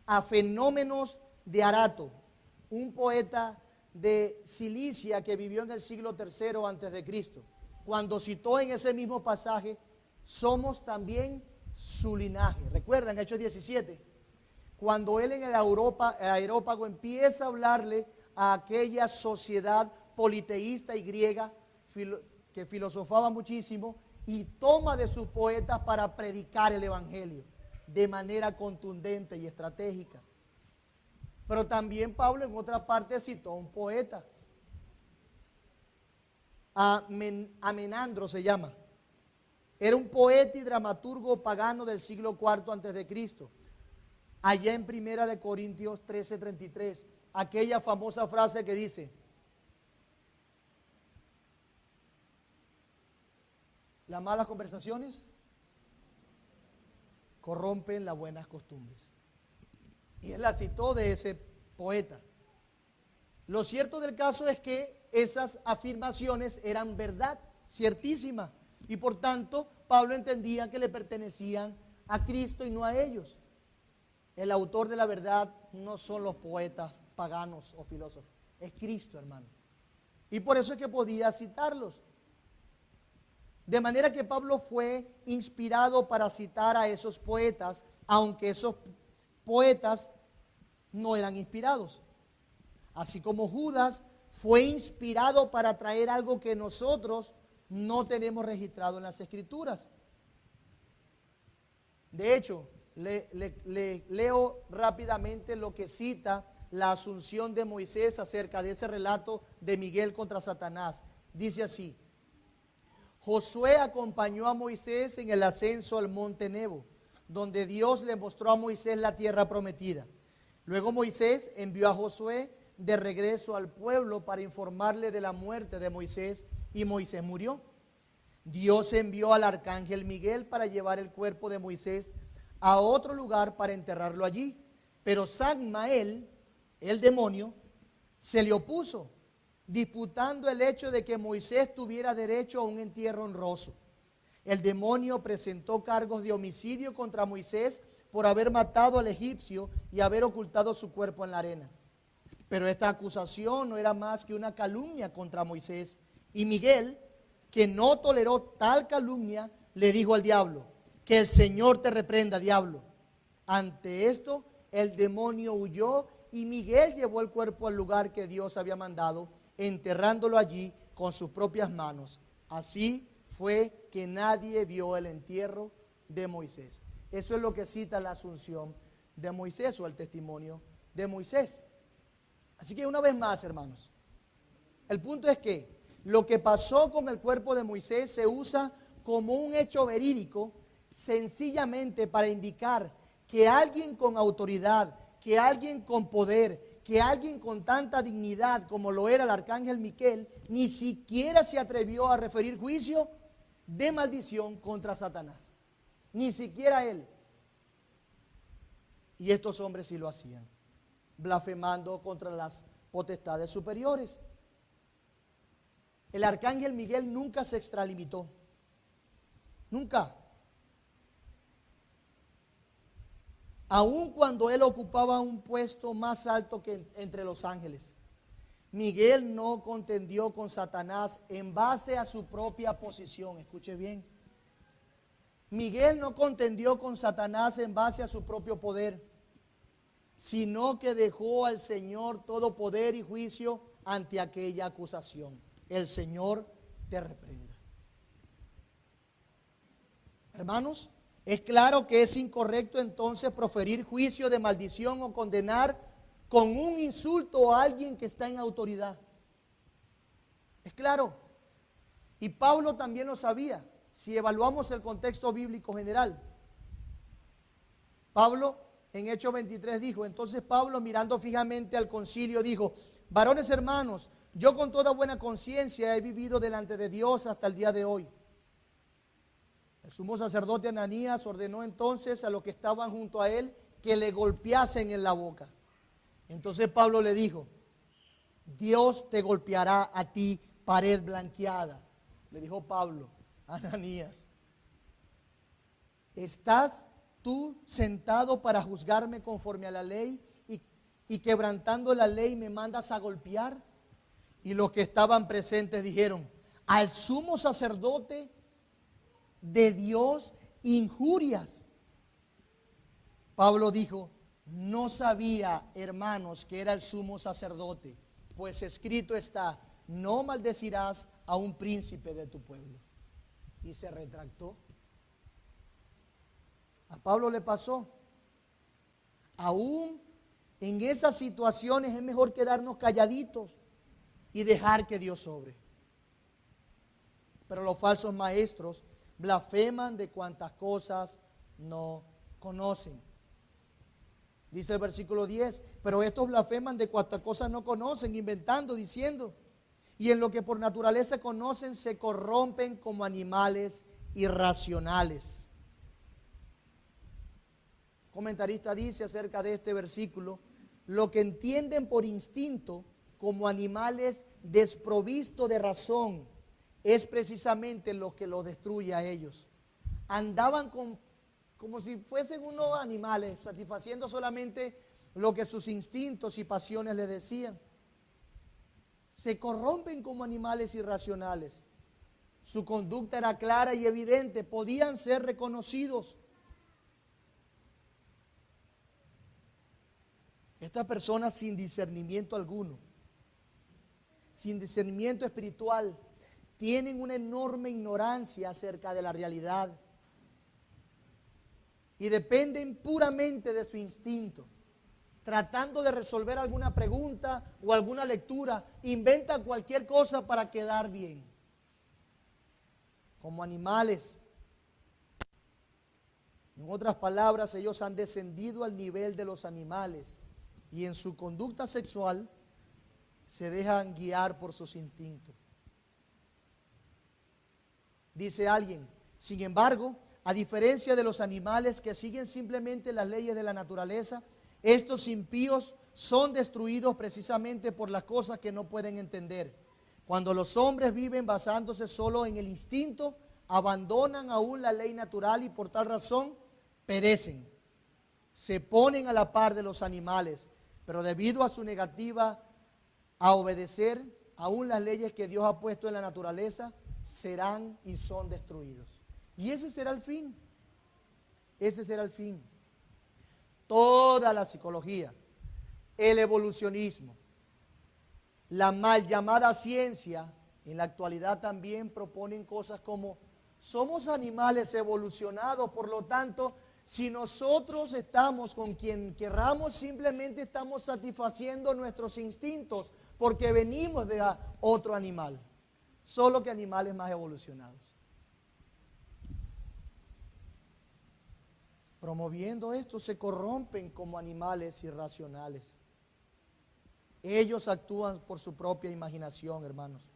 a Fenómenos de Arato, un poeta de Cilicia que vivió en el siglo III antes de Cristo, cuando citó en ese mismo pasaje, somos también su linaje. ¿Recuerdan Hechos 17? Cuando él en el aerópago empieza a hablarle a aquella sociedad politeísta y griega que filosofaba muchísimo y toma de sus poetas para predicar el evangelio de manera contundente y estratégica. Pero también Pablo en otra parte citó a un poeta, Amenandro se llama. Era un poeta y dramaturgo pagano del siglo IV antes de Cristo. Allá en 1 Corintios 13:33, aquella famosa frase que dice, las malas conversaciones corrompen las buenas costumbres. Y él la citó de ese poeta. Lo cierto del caso es que esas afirmaciones eran verdad, ciertísima, y por tanto Pablo entendía que le pertenecían a Cristo y no a ellos. El autor de la verdad no son los poetas paganos o filósofos, es Cristo, hermano. Y por eso es que podía citarlos. De manera que Pablo fue inspirado para citar a esos poetas, aunque esos poetas no eran inspirados. Así como Judas fue inspirado para traer algo que nosotros no tenemos registrado en las Escrituras. De hecho, leo rápidamente lo que cita la asunción de Moisés acerca de ese relato de Miguel contra Satanás. Dice así: Josué acompañó a Moisés en el ascenso al monte Nebo, donde Dios le mostró a Moisés la tierra prometida. Luego Moisés envió a Josué de regreso al pueblo para informarle de la muerte de Moisés, y Moisés murió. Dios envió al arcángel Miguel para llevar el cuerpo de Moisés a otro lugar para enterrarlo allí. Pero Samael, el demonio, se le opuso, disputando el hecho de que Moisés tuviera derecho a un entierro honroso. El demonio presentó cargos de homicidio contra Moisés por haber matado al egipcio y haber ocultado su cuerpo en la arena. Pero esta acusación no era más que una calumnia contra Moisés. Y Miguel, que no toleró tal calumnia, le dijo al diablo: que el Señor te reprenda, diablo. Ante esto, el demonio huyó y Miguel llevó el cuerpo al lugar que Dios había mandado, enterrándolo allí con sus propias manos. Así fue que nadie vio el entierro de Moisés. Eso es lo que cita la asunción de Moisés o el testimonio de Moisés. Así que una vez más, hermanos, el punto es que lo que pasó con el cuerpo de Moisés se usa como un hecho verídico, sencillamente para indicar que alguien con autoridad, que alguien con poder, que alguien con tanta dignidad como lo era el arcángel Miguel, ni siquiera se atrevió a referir juicio de maldición contra Satanás. Ni siquiera él. Y estos hombres sí lo hacían, blasfemando contra las potestades superiores. El arcángel Miguel nunca se extralimitó. Nunca. Aun cuando él ocupaba un puesto más alto que entre los ángeles, Miguel no contendió con Satanás en base a su propia posición. Escuche bien. Miguel no contendió con Satanás en base a su propio poder, sino que dejó al Señor todo poder y juicio ante aquella acusación. El Señor te reprenda. Hermanos, es claro que es incorrecto entonces proferir juicio de maldición o condenar con un insulto a alguien que está en autoridad. Es claro. Y Pablo también lo sabía, si evaluamos el contexto bíblico general. Pablo en Hechos 23 dijo: entonces Pablo, mirando fijamente al concilio, dijo: varones hermanos, yo con toda buena conciencia he vivido delante de Dios hasta el día de hoy. El sumo sacerdote Ananías ordenó entonces a los que estaban junto a él que le golpeasen en la boca. Entonces Pablo le dijo: Dios te golpeará a ti, pared blanqueada. Le dijo Pablo a Ananías: ¿estás tú sentado para juzgarme conforme a la ley y quebrantando la ley me mandas a golpear? Y los que estaban presentes dijeron: al sumo sacerdote de Dios injurias. Pablo dijo: no sabía, hermanos, que era el sumo sacerdote, pues escrito está: no maldecirás a un príncipe de tu pueblo. Y se retractó. A Pablo le pasó. Aún en esas situaciones es mejor quedarnos calladitos y dejar que Dios obre. Pero los falsos maestros blasfeman de cuantas cosas no conocen. Dice el versículo 10: pero estos blasfeman de cuantas cosas no conocen, inventando, diciendo: y en lo que por naturaleza conocen se corrompen como animales irracionales. Comentarista dice acerca de este versículo: lo que entienden por instinto como animales desprovistos de razón es precisamente lo que los destruye a ellos. Andaban como si fuesen unos animales, satisfaciendo solamente lo que sus instintos y pasiones les decían. Se corrompen como animales irracionales. Su conducta era clara y evidente, podían ser reconocidos. Estas personas sin discernimiento alguno, sin discernimiento espiritual, tienen una enorme ignorancia acerca de la realidad y dependen puramente de su instinto. Tratando de resolver alguna pregunta o alguna lectura, inventan cualquier cosa para quedar bien. Como animales. En otras palabras, ellos han descendido al nivel de los animales y en su conducta sexual se dejan guiar por sus instintos. Dice alguien, sin embargo, a diferencia de los animales que siguen simplemente las leyes de la naturaleza, estos impíos son destruidos precisamente por las cosas que no pueden entender. Cuando los hombres viven basándose solo en el instinto, abandonan aún la ley natural y por tal razón perecen. Se ponen a la par de los animales, pero debido a su negativa a obedecer aún las leyes que Dios ha puesto en la naturaleza, serán y son destruidos. Y ese será el fin. Ese será el fin. Toda la psicología, el evolucionismo, la mal llamada ciencia, en la actualidad también proponen cosas como: somos animales evolucionados, por lo tanto, si nosotros estamos con quien querramos, simplemente estamos satisfaciendo nuestros instintos, porque venimos de otro animal, solo que animales más evolucionados. Promoviendo esto, se corrompen como animales irracionales. Ellos actúan por su propia imaginación, hermanos.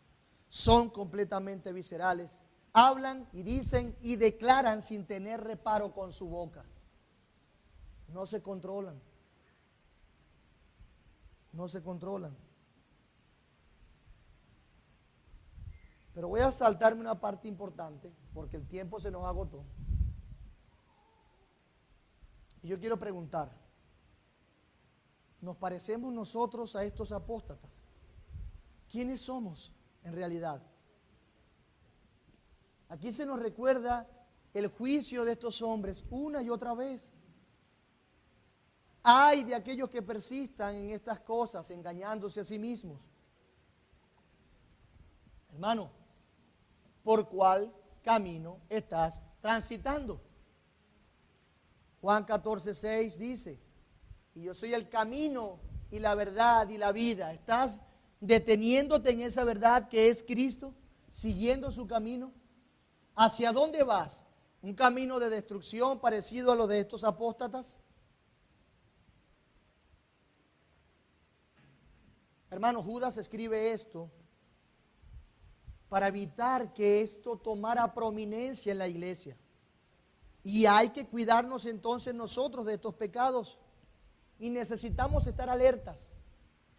Son completamente viscerales. Hablan y dicen y declaran sin tener reparo con su boca. No se controlan. No se controlan. Pero voy a saltarme una parte importante porque el tiempo se nos agotó. Y yo quiero preguntar, ¿nos parecemos nosotros a estos apóstatas? ¿Quiénes somos en realidad? Aquí se nos recuerda el juicio de estos hombres una y otra vez. Ay de aquellos que persistan en estas cosas, engañándose a sí mismos. Hermano, ¿por cuál camino estás transitando? Juan 14:6 dice, y yo soy el camino y la verdad y la vida. ¿Estás deteniéndote en esa verdad que es Cristo? ¿Siguiendo su camino? ¿Hacia dónde vas? ¿Un camino de destrucción parecido a lo de estos apóstatas? Hermano, Judas escribe esto para evitar que esto tomara prominencia en la iglesia. Y hay que cuidarnos entonces nosotros de estos pecados. Y necesitamos estar alertas,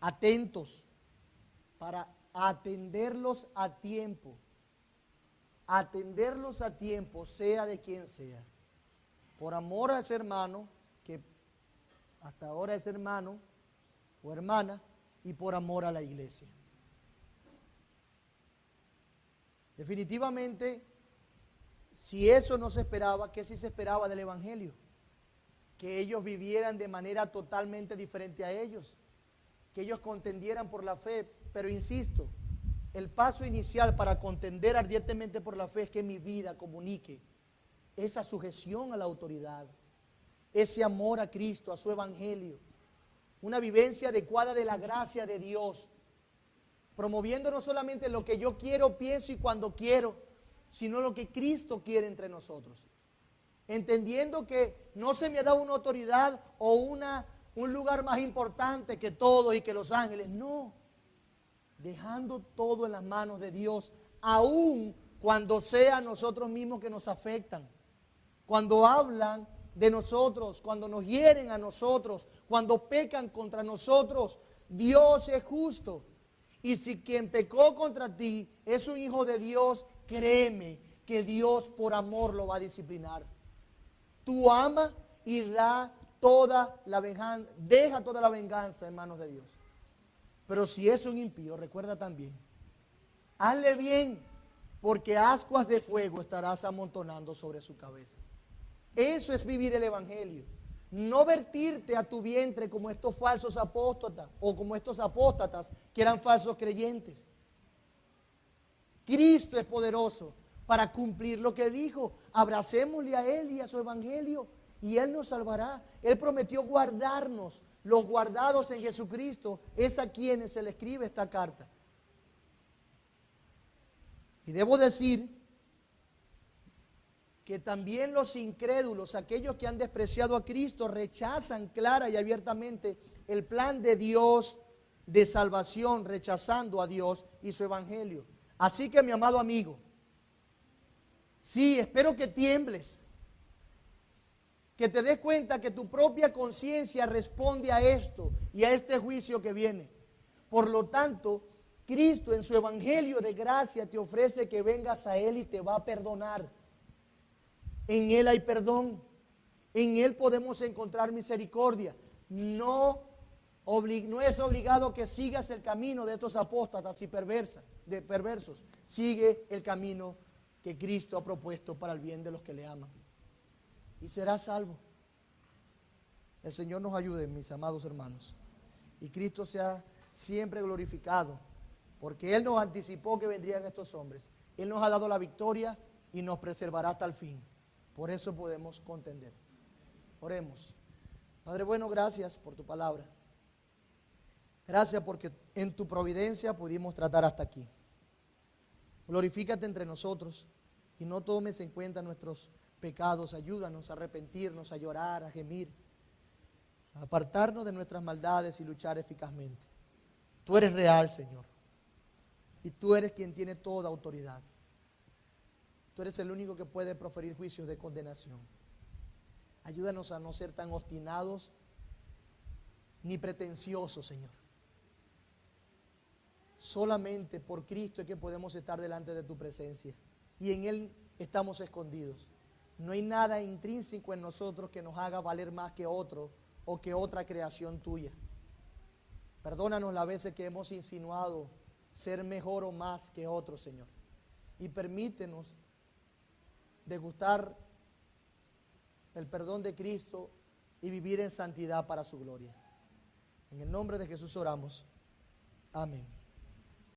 atentos, para atenderlos a tiempo. Atenderlos a tiempo, sea de quien sea. Por amor a ese hermano, que hasta ahora es hermano o hermana, y por amor a la iglesia. Definitivamente, si eso no se esperaba, ¿qué sí se esperaba del Evangelio? Que ellos vivieran de manera totalmente diferente a ellos, que ellos contendieran por la fe. Pero insisto, el paso inicial para contender ardientemente por la fe es que mi vida comunique esa sujeción a la autoridad, ese amor a Cristo, a su Evangelio, una vivencia adecuada de la gracia de Dios, promoviendo no solamente lo que yo quiero, pienso y cuando quiero, sino lo que Cristo quiere entre nosotros. Entendiendo que no se me ha dado una autoridad o un lugar más importante que todo y que los ángeles. No, dejando todo en las manos de Dios, aun cuando sea nosotros mismos que nos afectan. Cuando hablan de nosotros, cuando nos hieren a nosotros, cuando pecan contra nosotros, Dios es justo. Y si quien pecó contra ti es un hijo de Dios, créeme que Dios por amor lo va a disciplinar. Tú ama y da toda la venganza, deja toda la venganza en manos de Dios. Pero si es un impío, recuerda también, hazle bien, porque ascuas de fuego estarás amontonando sobre su cabeza. Eso es vivir el evangelio. No vertirte a tu vientre como estos falsos apóstatas o como estos apóstatas que eran falsos creyentes. Cristo es poderoso para cumplir lo que dijo. Abracémosle a Él y a su evangelio y Él nos salvará. Él prometió guardarnos. Los guardados en Jesucristo es a quienes se le escribe esta carta. Y debo decir que también los incrédulos, aquellos que han despreciado a Cristo, rechazan clara y abiertamente el plan de Dios de salvación, rechazando a Dios y su evangelio. Así que, mi amado amigo, sí, espero que tiembles, que te des cuenta que tu propia conciencia responde a esto y a este juicio que viene. Por lo tanto, Cristo en su evangelio de gracia te ofrece que vengas a Él y te va a perdonar. En Él hay perdón, en Él podemos encontrar misericordia. No es obligado que sigas el camino de estos apóstatas y perversos. Sigue el camino que Cristo ha propuesto para el bien de los que le aman. Y serás salvo. El Señor nos ayude, mis amados hermanos. Y Cristo sea siempre glorificado, porque Él nos anticipó que vendrían estos hombres. Él nos ha dado la victoria y nos preservará hasta el fin. Por eso podemos contender. Oremos. Padre bueno, gracias por tu palabra. Gracias porque en tu providencia pudimos tratar hasta aquí. Glorifícate entre nosotros y no tomes en cuenta nuestros pecados. Ayúdanos a arrepentirnos, a llorar, a gemir, a apartarnos de nuestras maldades y luchar eficazmente. Tú eres real, Señor, y tú eres quien tiene toda autoridad. Tú eres el único que puede proferir juicios de condenación. Ayúdanos a no ser tan obstinados ni pretenciosos, Señor. Solamente por Cristo es que podemos estar delante de tu presencia y en Él estamos escondidos. No hay nada intrínseco en nosotros que nos haga valer más que otro o que otra creación tuya. Perdónanos las veces que hemos insinuado ser mejor o más que otros, Señor. Y permítenos degustar el perdón de Cristo y vivir en santidad para su gloria. En el nombre de Jesús oramos. Amén.